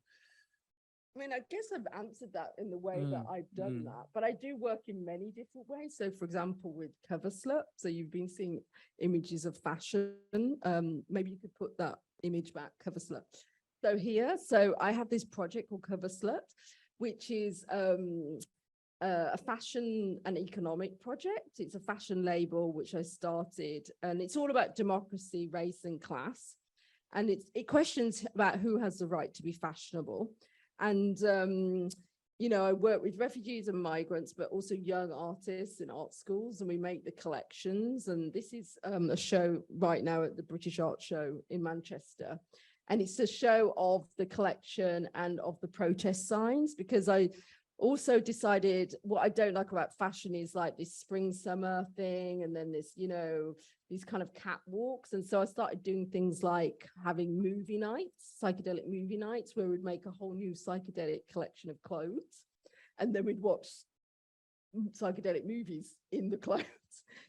I guess I've answered that in the way that I've done that, but I do work in many different ways. So, for example, with cover slut, so you've been seeing images of fashion. Maybe you could put that image back, cover slut. So here, so I have this project called Cover Slut, which is a fashion and economic project. It's a fashion label which I started, and it's all about democracy, race, and class. And it questions about who has the right to be fashionable. And, you know, I work with refugees and migrants, but also young artists in art schools, and we make the collections. And this is a show right now at the British Art Show in Manchester. And it's a show of the collection and of the protest signs, because I also decided what I don't like about fashion is like this spring summer thing, and then this, you know, these kind of catwalks. And so I started doing things like having movie nights, psychedelic movie nights, where we'd make a whole new psychedelic collection of clothes, and then we'd watch psychedelic movies in the clothes,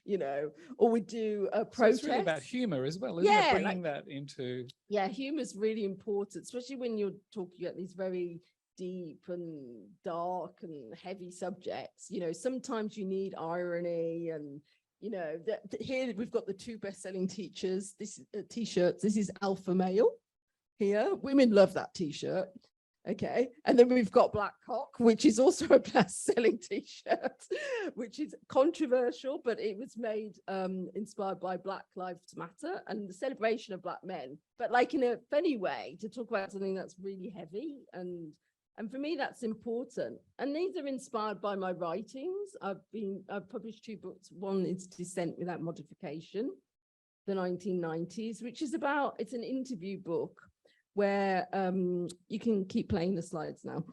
you know, or we'd do a protest. So it's really about humor as well, isn't it? Bringing that into. Yeah, humor is really important, especially when you're talking about these very deep and dark and heavy subjects. You know, sometimes you need irony, and you know, here we've got the two best-selling teachers. This t-shirts. This is Alpha Male. Here, women love that t-shirt. Okay, and then we've got Black Cock, which is also a best-selling t-shirt, which is controversial, but it was made inspired by Black Lives Matter and the celebration of Black men, but like in a funny way, to talk about something that's really heavy. And for me, that's important. And these are inspired by my writings. I've published 2 books. One is Descent Without Modification, the 1990s, which is about, it's an interview book where you can keep playing the slides now.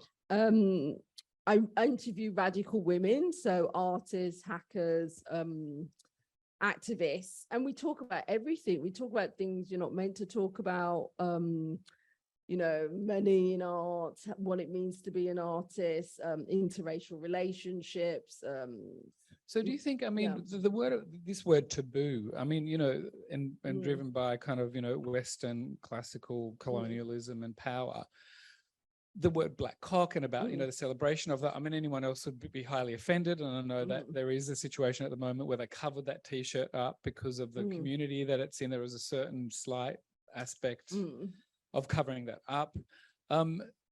I interview radical women, so artists, hackers, activists, and we talk about everything. We talk about things you're not meant to talk about, you know, money in art, what it means to be an artist, interracial relationships. So do you think, I mean, this word taboo, I mean, you know, and driven by kind of, you know, Western classical colonialism and power, the word black cock and about, you know, the celebration of that, I mean, anyone else would be highly offended. And I know that there is a situation at the moment where they covered that t-shirt up because of the community that it's in. There was a certain slight aspect of covering that up.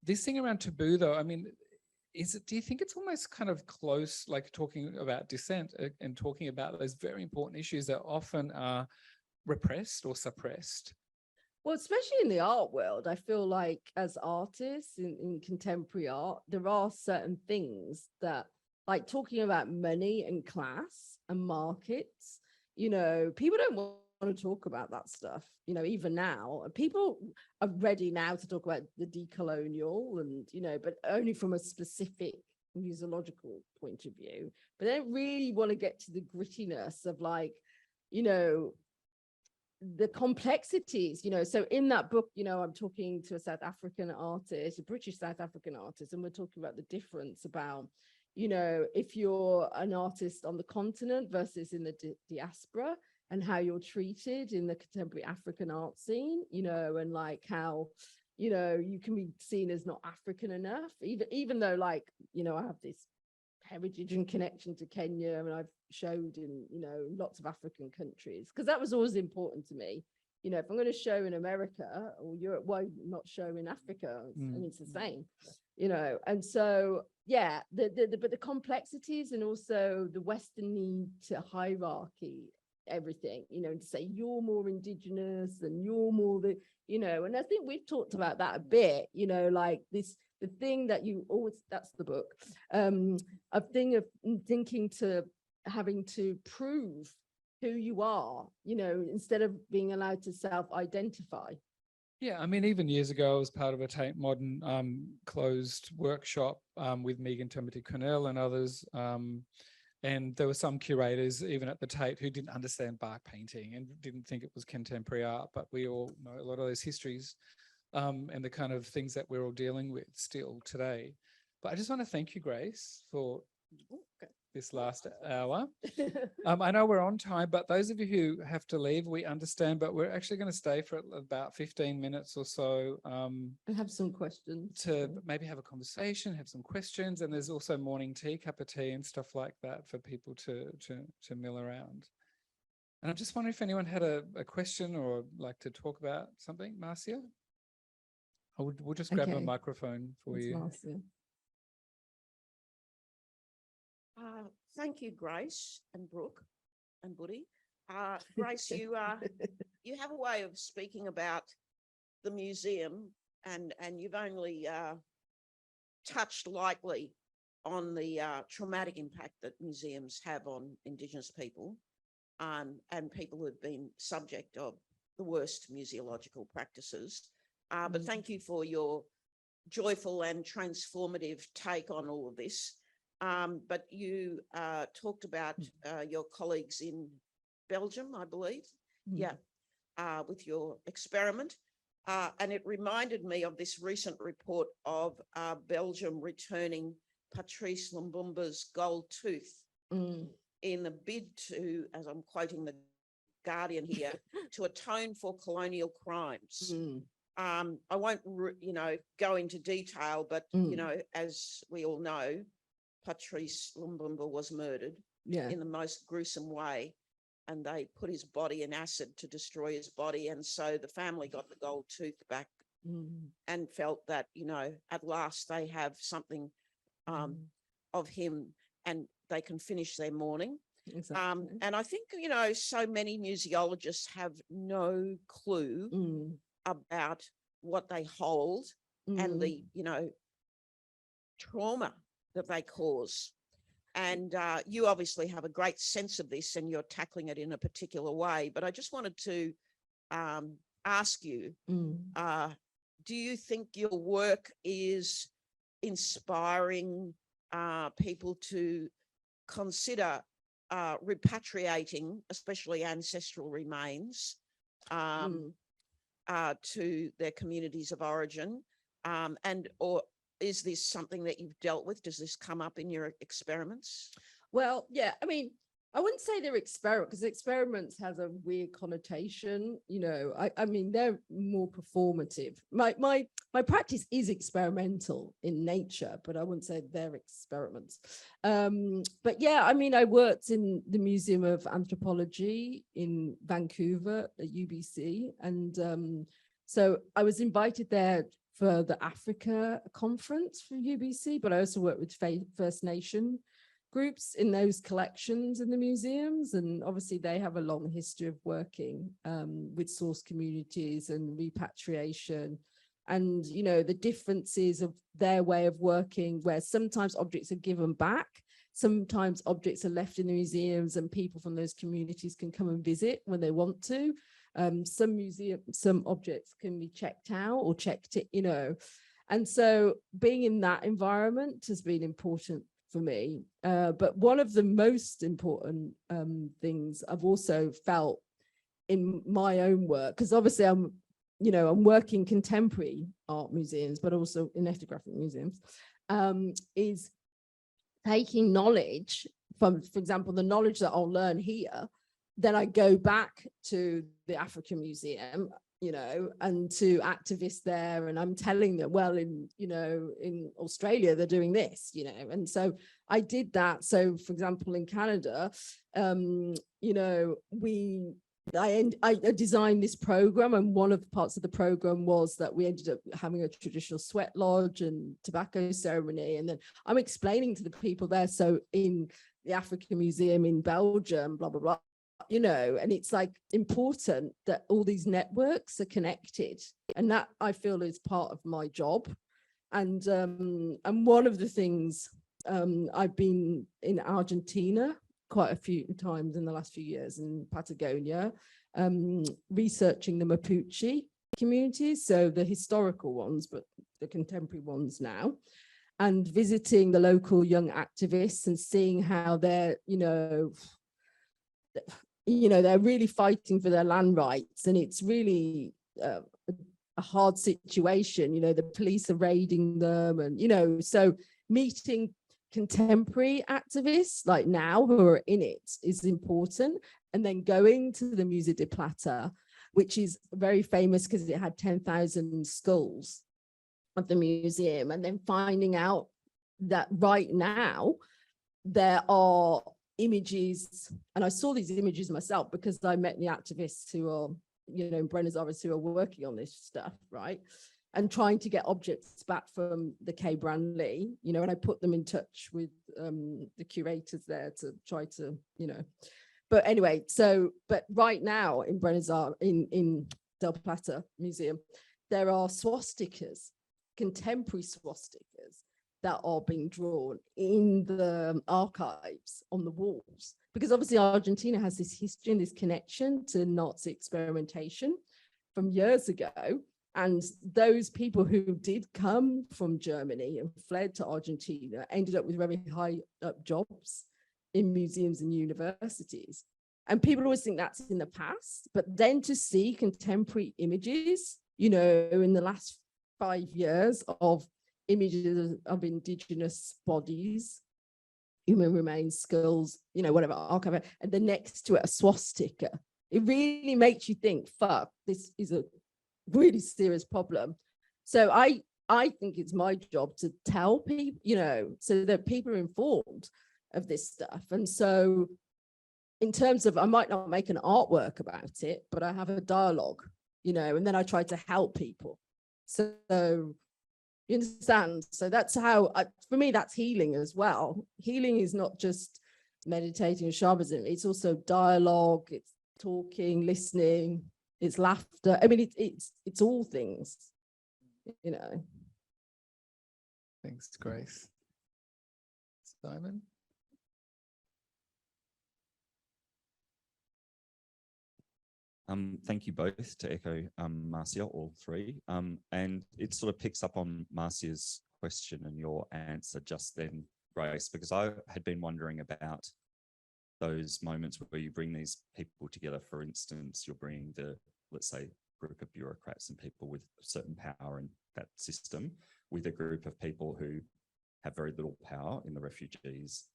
This thing around taboo, though, I mean, do you think it's almost kind of close, like talking about dissent and talking about those very important issues that often are repressed or suppressed? Well, especially in the art world, I feel like as artists in contemporary art, there are certain things that, like talking about money and class and markets, you know, people don't want to talk about that stuff, you know, even now. People are ready now to talk about the decolonial and, you know, but only from a specific museological point of view. But they don't really want to get to the grittiness of, like, you know, the complexities, you know. So in that book, you know, I'm talking to a South African artist, a British South African artist, and we're talking about the difference about, you know, if you're an artist on the continent versus in the diaspora, and how you're treated in the contemporary African art scene, you know, and like how, you know, you can be seen as not African enough, even though, like, you know, I have this heritage and connection to Kenya, and I've showed in, you know, lots of African countries, because that was always important to me. You know, if I'm going to show in America or Europe, why not show in Africa? And it's the same, you know. And so, yeah, but the complexities, and also the Western need to hierarchy everything, you know, to say you're more indigenous and you're more the, you know. And I think we've talked about that a bit, you know, like this, the thing that you always, that's the book, a thing of thinking to having to prove who you are, you know, instead of being allowed to self-identify. Yeah, I mean, even years ago, I was part of a Tate Modern closed workshop with Megan Tamati-Cornell and others. And there were some curators, even at the Tate, who didn't understand bark painting and didn't think it was contemporary art. But we all know a lot of those histories and the kind of things that we're all dealing with still today. But I just want to thank you, Grace, for Okay. this last hour. I know we're on time, but those of you who have to leave, we understand, but we're actually going to stay for about 15 minutes or so. I have some questions. To maybe have a conversation, have some questions, and there's also morning tea, cup of tea and stuff like that for people to mill around. And I'm just wondering if anyone had a question or like to talk about something. Marcia? We'll just grab a microphone for That's you. Marcia. Thank you, Grace and Brooke and Buddy. Grace, you have a way of speaking about the museum, and you've only touched lightly on the traumatic impact that museums have on Indigenous people and people who've been subject of the worst museological practices. But thank you for your joyful and transformative take on all of this. But you talked about your colleagues in Belgium, I believe. Yeah, with your experiment. And it reminded me of this recent report of Belgium returning Patrice Lumbumba's gold tooth in the bid to, as I'm quoting the Guardian here, to atone for colonial crimes. I won't, go into detail, but, as we all know, Patrice Lumbumba was murdered in the most gruesome way, and they put his body in acid to destroy his body. And so the family got the gold tooth back and felt that, at last they have something of him and they can finish their mourning. Exactly. And I think, so many museologists have no clue about what they hold and the, trauma that they cause. And you obviously have a great sense of this and you're tackling it in a particular way. But I just wanted to ask you, do you think your work is inspiring people to consider repatriating, especially ancestral remains, to their communities of origin? Or is this something that you've dealt with? Does this come up in your experiments? Well, yeah, I mean, I wouldn't say they're experiments, because experiments has a weird connotation. I mean, they're more performative. My practice is experimental in nature, but I wouldn't say they're experiments. But yeah, I mean, I worked in the Museum of Anthropology in Vancouver at UBC. And so I was invited there for the Africa conference for UBC, but I also worked with First Nation groups in those collections in the museums. And obviously they have a long history of working with source communities and repatriation. And, the differences of their way of working, where sometimes objects are given back, sometimes objects are left in the museums and people from those communities can come and visit when they want to. Some objects can be checked out or checked in, and so being in that environment has been important for me. But one of the most important things I've also felt in my own work, because obviously I'm working contemporary art museums, but also in ethnographic museums, is taking knowledge from, for example, the knowledge that I'll learn here. Then I go back to the African Museum, and to activists there, and I'm telling them, well, in Australia, they're doing this, and so I did that. So, for example, in Canada, I designed this program, and one of the parts of the program was that we ended up having a traditional sweat lodge and tobacco ceremony. And then I'm explaining to the people there, so in the African Museum in Belgium, blah, blah, blah, and it's like important that all these networks are connected, and that I feel is part of my job. And one of the things, I've been in Argentina quite a few times in the last few years, in Patagonia, researching the Mapuche communities, so the historical ones, but the contemporary ones now, and visiting the local young activists and seeing how they're, they're really fighting for their land rights. And it's really a hard situation. The police are raiding them, and, so meeting contemporary activists like now who are in it is important. And then going to the Musée de Plata, which is very famous because it had 10,000 skulls of the museum, and then finding out that right now there are images, and I saw these images myself because I met the activists who are, you know, in Buenos Aires who are working on this stuff, right? And trying to get objects back from the K. Branly, you know, and I put them in touch with the curators there to try to, you know, but anyway, so, but right now in Buenos Aires, in Del Plata Museum, there are swastikas, contemporary swastikas that are being drawn in the archives on the walls, because obviously Argentina has this history and this connection to Nazi experimentation from years ago. And those people who did come from Germany and fled to Argentina ended up with very high up jobs in museums and universities. And people always think that's in the past, but then to see contemporary images, you know, in the last 5 years of images of indigenous bodies, human remains, skulls, you know, whatever, archive, and then next to it a swastika, it really makes you think, fuck, this is a really serious problem. So I think it's my job to tell people, you know, so that people are informed of this stuff. And so in terms of, I might not make an artwork about it, but I have a dialogue, you know, and then I try to help people. So you understand? So that's how, for me, that's healing as well. Healing is not just meditating or shamanism, it's also dialogue, it's talking, listening, it's laughter. I mean, it's all things, you know. Thanks, Grace. Simon? Thank you both, to echo Marcia, all three. And it sort of picks up on Marcia's question and your answer just then, Grace, because I had been wondering about those moments where you bring these people together. For instance, you're bringing the, let's say, group of bureaucrats and people with certain power in that system with a group of people who have very little power in the refugees,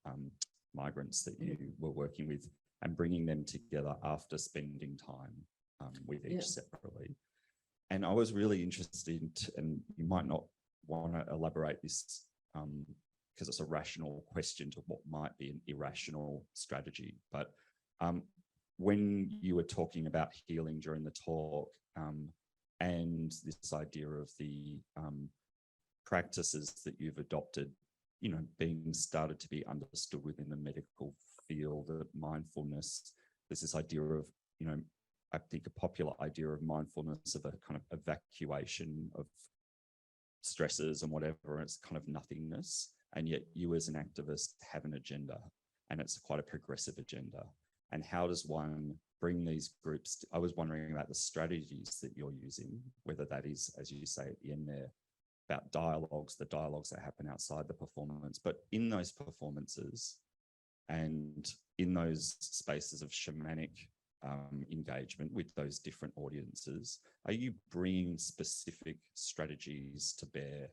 migrants that you were working with, and bringing them together after spending time with each separately. And I was really interested, and you might not want to elaborate this because it's a rational question to what might be an irrational strategy. But when you were talking about healing during the talk and this idea of the practices that you've adopted, you know, being started to be understood within the medical field, of mindfulness, there's this idea of, you know, I think a popular idea of mindfulness of a kind of evacuation of stresses and whatever, it's kind of nothingness. And yet you as an activist have an agenda, and it's quite a progressive agenda. And how does one bring these groups? I was wondering about the strategies that you're using, whether that is, as you say at the end there, about dialogues, the dialogues that happen outside the performance, but in those performances and in those spaces of shamanic engagement with those different audiences, are you bringing specific strategies to bear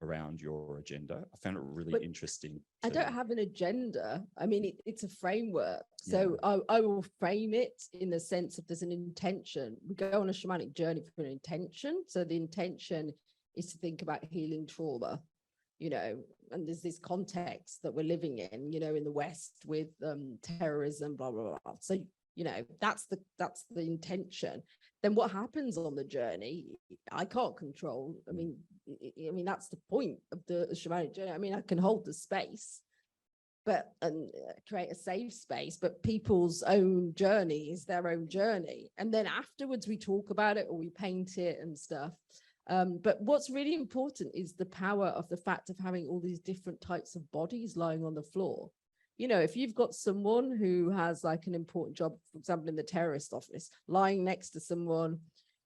around your agenda? I found it really interesting. I don't have an agenda. I mean, it's a framework. So I will frame it in the sense of there's an intention. We go on a shamanic journey for an intention. So the intention is to think about healing trauma, you know, and there's this context that we're living in, you know, in the West with terrorism, blah, blah, blah. So, you know, that's the intention. Then what happens on the journey, I can't control. I mean, that's the point of the shamanic journey. I mean, I can hold the space, but create a safe space, but people's own journey is their own journey. And then afterwards we talk about it or we paint it and stuff. But what's really important is the power of the fact of having all these different types of bodies lying on the floor. You know, if you've got someone who has like an important job, for example, in the terrorist office, lying next to someone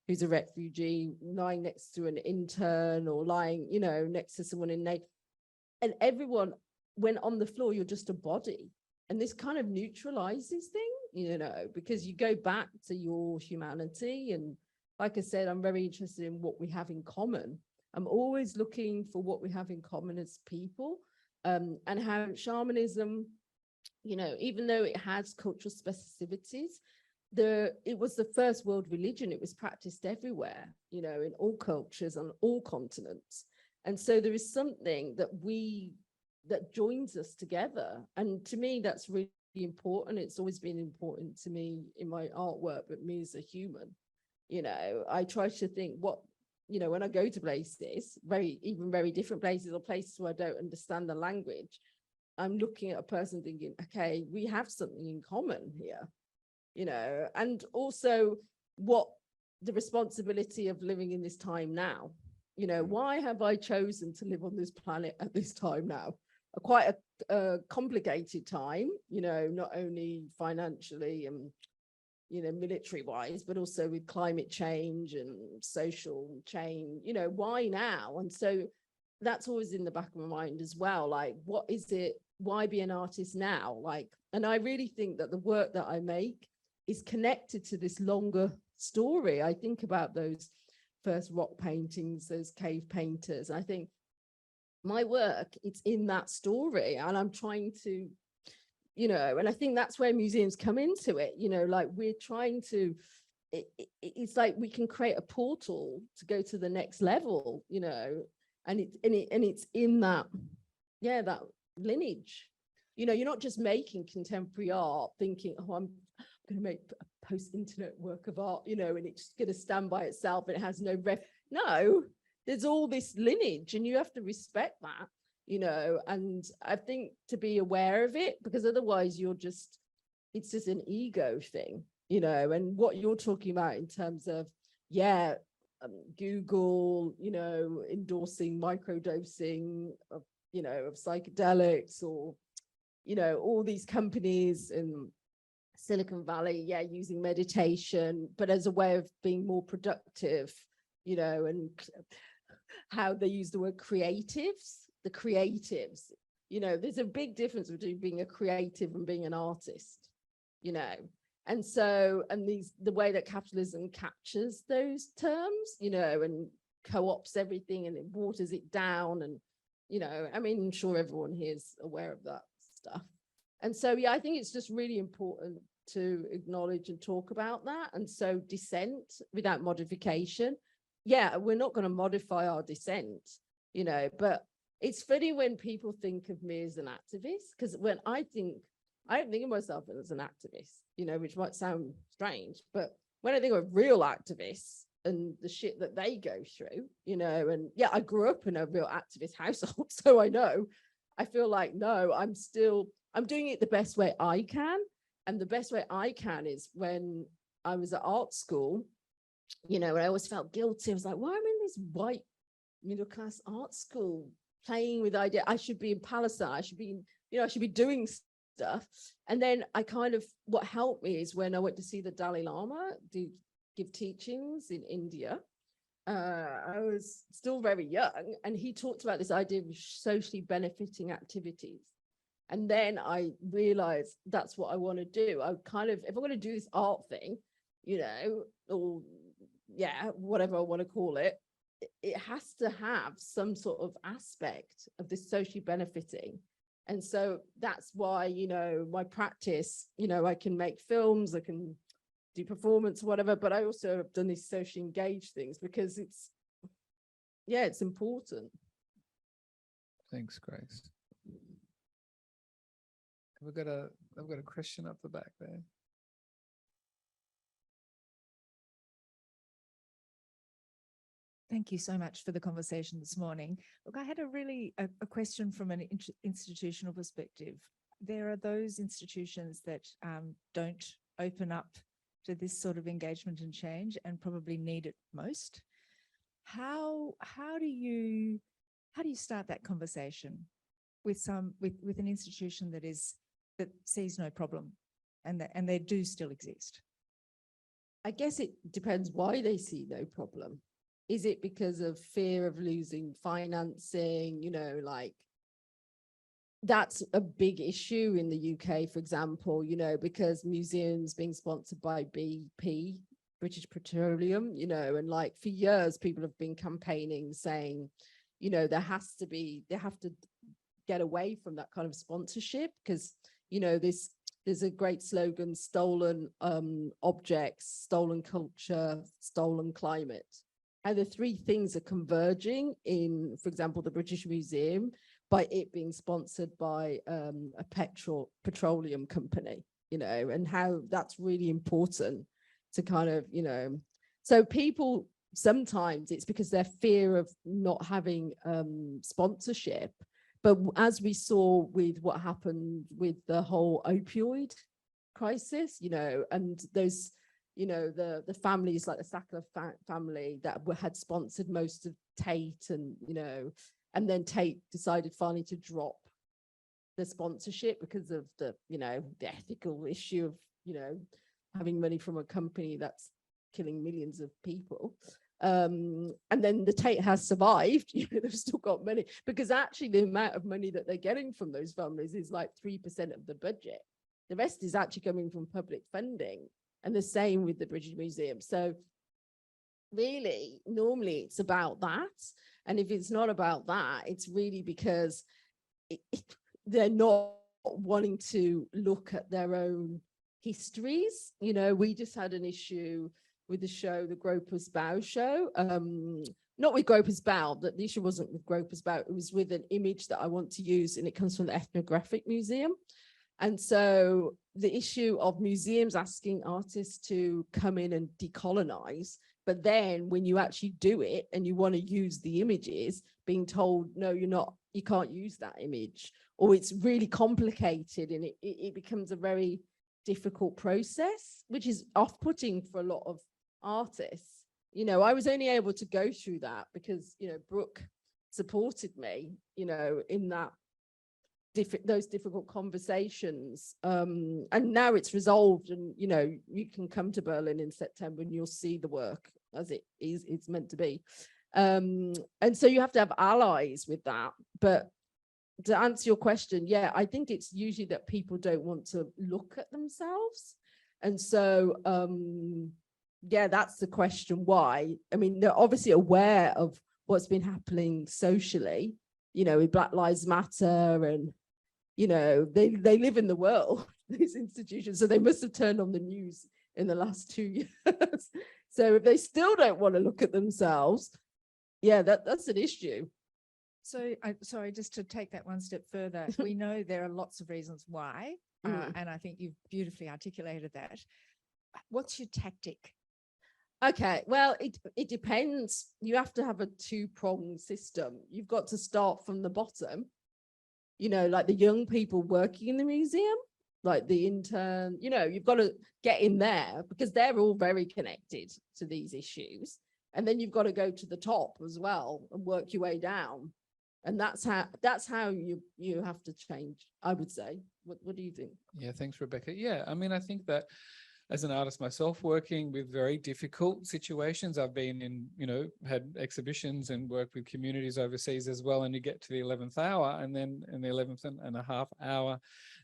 who's a refugee, lying next to an intern, or lying, you know, next to someone in NATO, and everyone, when on the floor, you're just a body. And this kind of neutralizes things, you know, because you go back to your humanity. And like I said, I'm very interested in what we have in common. I'm always looking for what we have in common as people. and how shamanism, you know, even though it has cultural specificities, it was the first world religion. It was practiced everywhere, you know, in all cultures on all continents. And so there is something that joins us together. And to me, that's really important. It's always been important to me in my artwork, but me as a human, you know, I try to think what, you know, when I go to places, even very different places or places where I don't understand the language, I'm looking at a person thinking, okay, we have something in common here, you know, and also what the responsibility of living in this time now, you know, why have I chosen to live on this planet at this time now? Quite a complicated time, you know, not only financially and, you know, military wise, but also with climate change and social change, you know, why now? And so that's always in the back of my mind as well. Like, what is it? Why be an artist now? Like, and I really think that the work that I make is connected to this longer story. I think about those first rock paintings, those cave painters. I think my work, it's in that story, and I'm trying to, you know, and I think that's where museums come into it, you know, like we're trying to, it's like we can create a portal to go to the next level, you know, and it's in that, yeah, that lineage. You know, you're not just making contemporary art thinking, oh, I'm going to make a post-internet work of art, you know, and it's going to stand by itself and it has no, there's all this lineage and you have to respect that, you know, and I think to be aware of it, because otherwise it's just an ego thing, you know. And what you're talking about in terms of, Google, you know, endorsing microdosing of, you know, of psychedelics, or, you know, all these companies in Silicon Valley, using meditation, but as a way of being more productive, you know, and how they use the word the creatives, you know, there's a big difference between being a creative and being an artist, you know. And so, and the way that capitalism captures those terms, you know, and co-ops everything and it waters it down. And, you know, I mean, I'm sure everyone here is aware of that stuff. And so, I think it's just really important to acknowledge and talk about that. And so dissent without modification. We're not going to modify our dissent, you know, but it's funny when people think of me as an activist, because when I don't think of myself as an activist, you know, which might sound strange, but when I think of real activists and the shit that they go through, you know, and I grew up in a real activist household, so I feel like, no, I'm doing it the best way I can. And the best way I can is when I was at art school, you know, and I always felt guilty. I was like, why am I in this white middle class art school playing with ideas? I should be in Palestine. I should be, you know, I should be doing stuff. And then what helped me is when I went to see the Dalai Lama give teachings in India. I was still very young, and he talked about this idea of socially benefiting activities. And then I realized that's what I want to do. If I'm going to do this art thing, you know, or whatever I want to call it, it has to have some sort of aspect of this socially benefiting. And so that's why, you know, my practice, you know, I can make films, I can do performance, whatever, but I also have done these socially engaged things because it's important. Thanks, Grace. I've got a question up the back there. Thank you so much for the conversation this morning. Look, I had a question from an institutional perspective. There are those institutions that don't open up to this sort of engagement and change and probably need it most. How do you start that conversation with an institution that sees no problem and they do still exist? I guess it depends why they see no problem. Is it because of fear of losing financing? You know, like that's a big issue in the UK, for example, you know, because museums being sponsored by BP, British Petroleum, you know, and like for years, people have been campaigning saying, you know, they have to get away from that kind of sponsorship, because, you know, there's a great slogan: stolen objects, stolen culture, stolen climate. And the three things are converging in, for example, the British Museum, by it being sponsored by a petroleum company, you know, and how that's really important to kind of, you know, so people, sometimes it's because their fear of not having sponsorship. But as we saw with what happened with the whole opioid crisis, you know, and those, you know, the families like the Sackler family that had sponsored most of Tate, and, you know, and then Tate decided finally to drop the sponsorship because of the, you know, the ethical issue of, you know, having money from a company that's killing millions of people. And then the Tate has survived. You know, they've still got money, because actually the amount of money that they're getting from those families is like 3% of the budget. The rest is actually coming from public funding, and the same with the British Museum. So really, normally it's about that. And if it's not about that, it's really because they're not wanting to look at their own histories. You know, we just had an issue with the show, the Groper's Bow show. Not with Groper's Bow, that the issue wasn't with Groper's Bow, it was with an image that I want to use, and it comes from the Ethnographic Museum. And so the issue of museums asking artists to come in and decolonize, but then when you actually do it and you want to use the images, being told, no, you're not, you can't use that image, or it's really complicated, and it becomes a very difficult process, which is off-putting for a lot of artists. You know, I was only able to go through that because, you know, Brooke supported me, you know, in that those difficult conversations, and now it's resolved, and, you know, you can come to Berlin in September and you'll see the work as it's meant to be, and so you have to have allies with that. But to answer your question, yeah, I think it's usually that people don't want to look at themselves, and so yeah, that's the question. Why? I mean, they're obviously aware of what's been happening socially, you know, with Black Lives Matter, and, you know, they live in the world, these institutions, so they must have turned on the news in the last 2 years. So if they still don't want to look at themselves, yeah, that's an issue. So sorry, just to take that one step further, we know there are lots of reasons why, and I think you've beautifully articulated that. What's your tactic? Okay, well, it depends. You have to have a two-pronged system. You've got to start from the bottom, you know, like the young people working in the museum, like the intern, you know, you've got to get in there because they're all very connected to these issues. And then you've got to go to the top as well and work your way down. And that's how you have to change, I would say. What do you think? Yeah, thanks, Rebecca. Yeah, I mean, I think that as an artist myself, working with very difficult situations, I've been in, you know, had exhibitions and worked with communities overseas as well. And you get to the 11th hour, and then in the 11th and a half hour,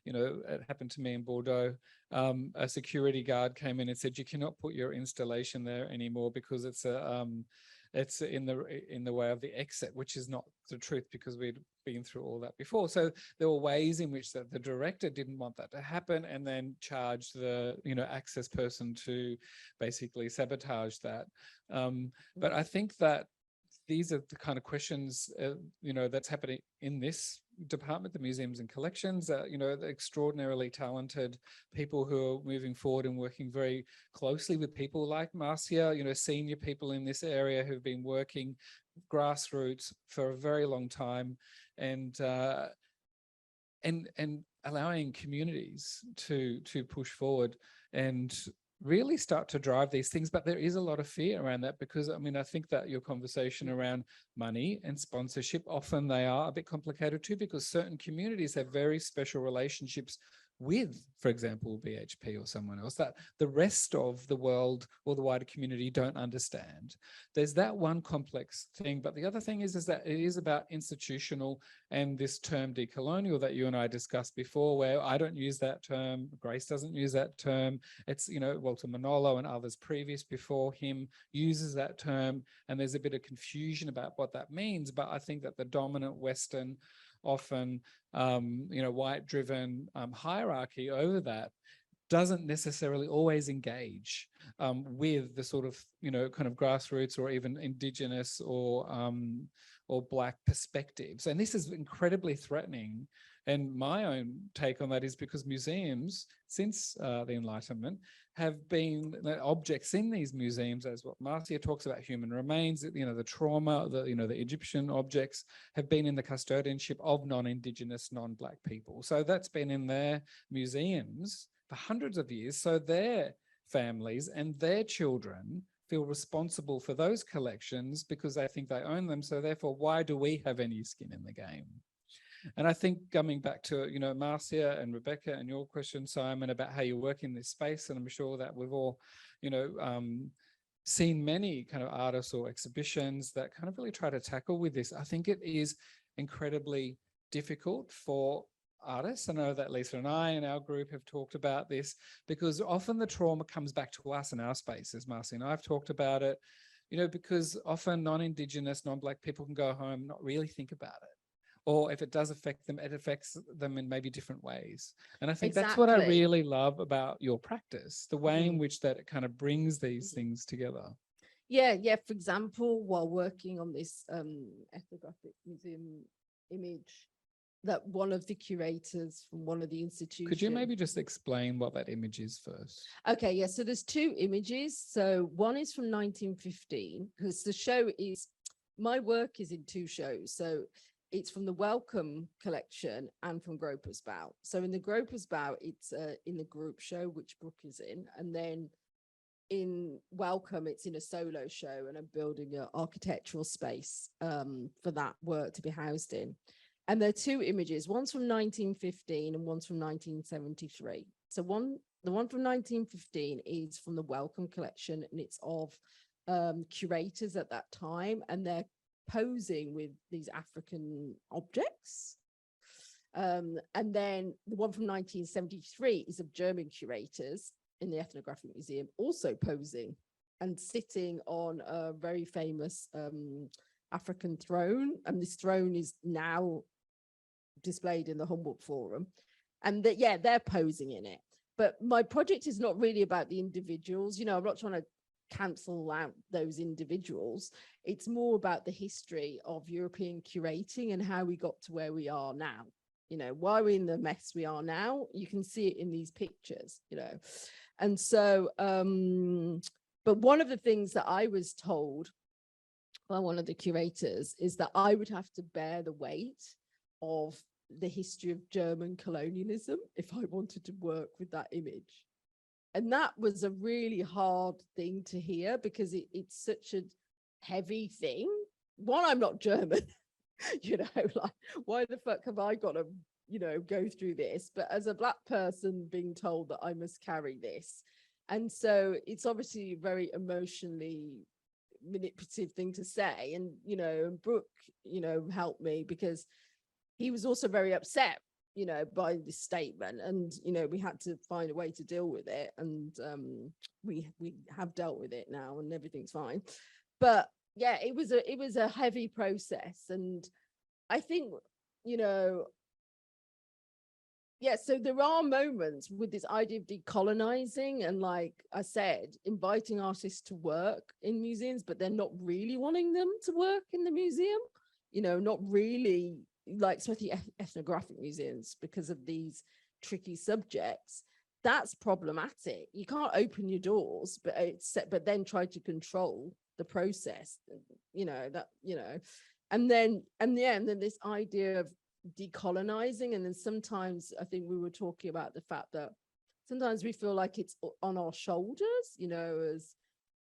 you know, it happened to me in Bordeaux. A security guard came in and said, you cannot put your installation there anymore because it's in the way of the exit, which is not the truth, because we'd been through all that before. So there were ways in which the director didn't want that to happen, and then charged the, you know, access person to basically sabotage that. But I think that these are the kind of questions, you know, that's happening in this department, the Museums and Collections, you know, the extraordinarily talented people who are moving forward and working very closely with people like Marcia, you know, senior people in this area who've been working grassroots for a very long time, and allowing communities to push forward and really start to drive these things. But there is a lot of fear around that, because I mean, I think that your conversation around money and sponsorship, often they are a bit complicated too, because certain communities have very special relationships with, for example, BHP or someone else that the rest of the world or the wider community don't understand. There's that one complex thing. But the other thing is that it is about institutional, and this term decolonial that you and I discussed before, where I don't use that term, Grace doesn't use that term. It's, you know, Walter Manolo and others previous before him uses that term, and there's a bit of confusion about what that means. But I think that the dominant Western often, white driven hierarchy over that doesn't necessarily always engage with the sort of, kind of grassroots or even Indigenous or Black perspectives. And this is incredibly threatening. And my own take on that is because museums, since the Enlightenment, have been objects in these museums, as what Marcia talks about, human remains, the trauma, the Egyptian objects have been in the custodianship of non-Indigenous, non-Black people. So that's been in their museums for hundreds of years. So their families and their children feel responsible for those collections because they think they own them. So therefore, why do we have any skin in the game? And I think coming back to, Marcia and Rebecca and your question, Simon, about how you work in this space, and I'm sure that we've all, seen many kind of artists or exhibitions that kind of really try to tackle with this. I think it is incredibly difficult for artists. I know that Lisa and I and our group have talked about this because often the trauma comes back to us in our spaces. Marcia and I have talked about it, because often non-Indigenous, non-Black people can go home, not really think about it. Or if it does affect them, it affects them in maybe different ways. And I think that's what I really love about your practice, the way in which that it kind of brings these things together. Yeah. For example, while working on this ethnographic museum image, that one of the curators from one of the institutions. Could you maybe just explain what that image is first? Okay, yeah. So there's two images. So one is from 1915, because the show is, my work is in two shows. So it's from the Welcome collection and from Groper's Bow. So in the Groper's Bow, it's in the group show, which Brook is in. And then in Welcome, it's in a solo show, and I'm building an architectural space for that work to be housed in. And there are two images, one's from 1915 and one's from 1973. So the one from 1915 is from the Welcome collection, and it's of curators at that time, and they're posing with these African objects. And then the one from 1973 is of German curators in the Ethnographic Museum, also posing and sitting on a very famous African throne. And this throne is now displayed in the Humboldt Forum. And they're posing in it. But my project is not really about the individuals. I'm not trying to cancel out those individuals. It's more about the history of European curating and how we got to where we are now. Why we're in the mess we are now, you can see it in these pictures, And so, but one of the things that I was told by one of the curators is that I would have to bear the weight of the history of German colonialism if I wanted to work with that image. And that was a really hard thing to hear, because it's such a heavy thing. One, I'm not German, like, why the fuck have I got to, go through this? But as a Black person being told that I must carry this. And so it's obviously a very emotionally manipulative thing to say. And, and Brook, helped me, because he was also very upset by this statement, and we had to find a way to deal with it, and we have dealt with it now, and everything's fine. But yeah, it was a heavy process, and I think so there are moments with this idea of decolonizing, and like I said, inviting artists to work in museums, but they're not really wanting them to work in the museum, not really, like especially ethnographic museums, because of these tricky subjects. That's problematic. You can't open your doors, but then try to control the process, and then this idea of decolonizing. And then sometimes I think we were talking about the fact that sometimes we feel like it's on our shoulders, as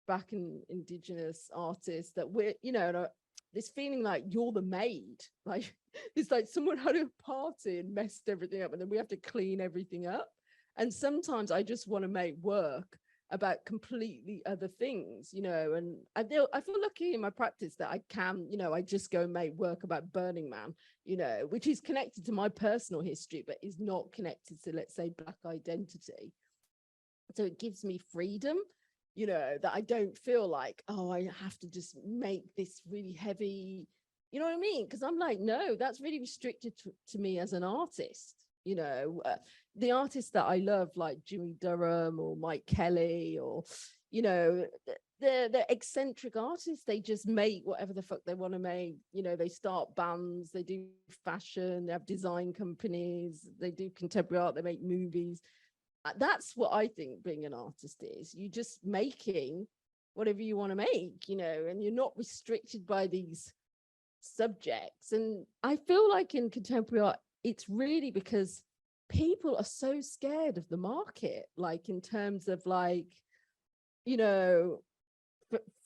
Black and Indigenous artists, that we're, this feeling like you're the maid, like it's like someone had a party and messed everything up, and then we have to clean everything up. And sometimes I just want to make work about completely other things, and I feel lucky in my practice that I can, I just go and make work about Burning Man, which is connected to my personal history, but is not connected to, let's say, Black identity. So it gives me freedom, that I don't feel like, oh, I have to just make this really heavy, You know what I mean? Because I'm like, no, that's really restricted to me as an artist. You know, the artists that I love, like Jimmy Durham or Mike Kelly, or, you know, they're eccentric artists. They just make whatever the fuck they want to make. You know, they start bands, they do fashion, they have design companies, they do contemporary art, they make movies. That's what I think being an artist is. You just making whatever you want to make, you know, and you're not restricted by these subjects. And I feel like in contemporary art, it's really because people are so scared of the market, like in terms of like, you know,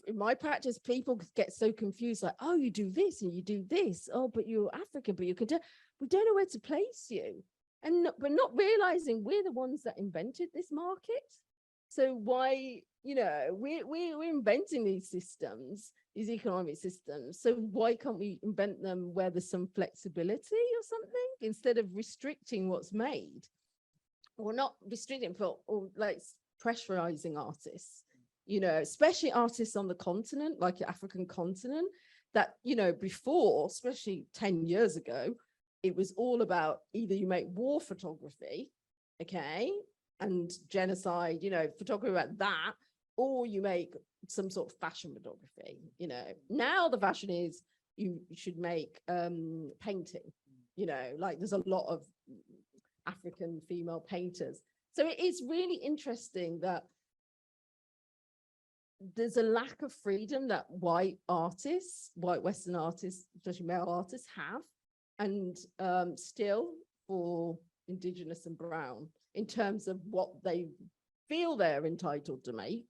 in my practice, people get so confused, like, oh, you do this and you do this. Oh, but you're African, but you can do, we don't know where to place you. And we're not realizing we're the ones that invented this market. So why, you know, we're inventing these systems, these economic systems. So why can't we invent them where there's some flexibility or something, instead of restricting what's made, or not restricting, or like pressurizing artists, you know, especially artists on the continent, like the African continent, that, you know, before, especially 10 years ago, it was all about either you make war photography, okay, and genocide, you know, photography about that, or you make some sort of fashion photography. You know, now the fashion is you should make painting, you know, like there's a lot of African female painters. So it is really interesting that there's a lack of freedom that white artists, white Western artists, especially male artists, have, and still for Indigenous and Brown, in terms of what they feel they're entitled to make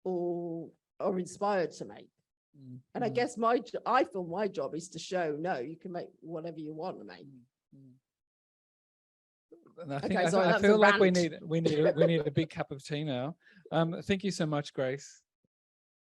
or are inspired to make. And I guess I feel my job is to show, no, you can make whatever you want to make. And I Okay, think I sorry, that was a feel like we rant. need a big cup of tea now. Thank you so much, Grace.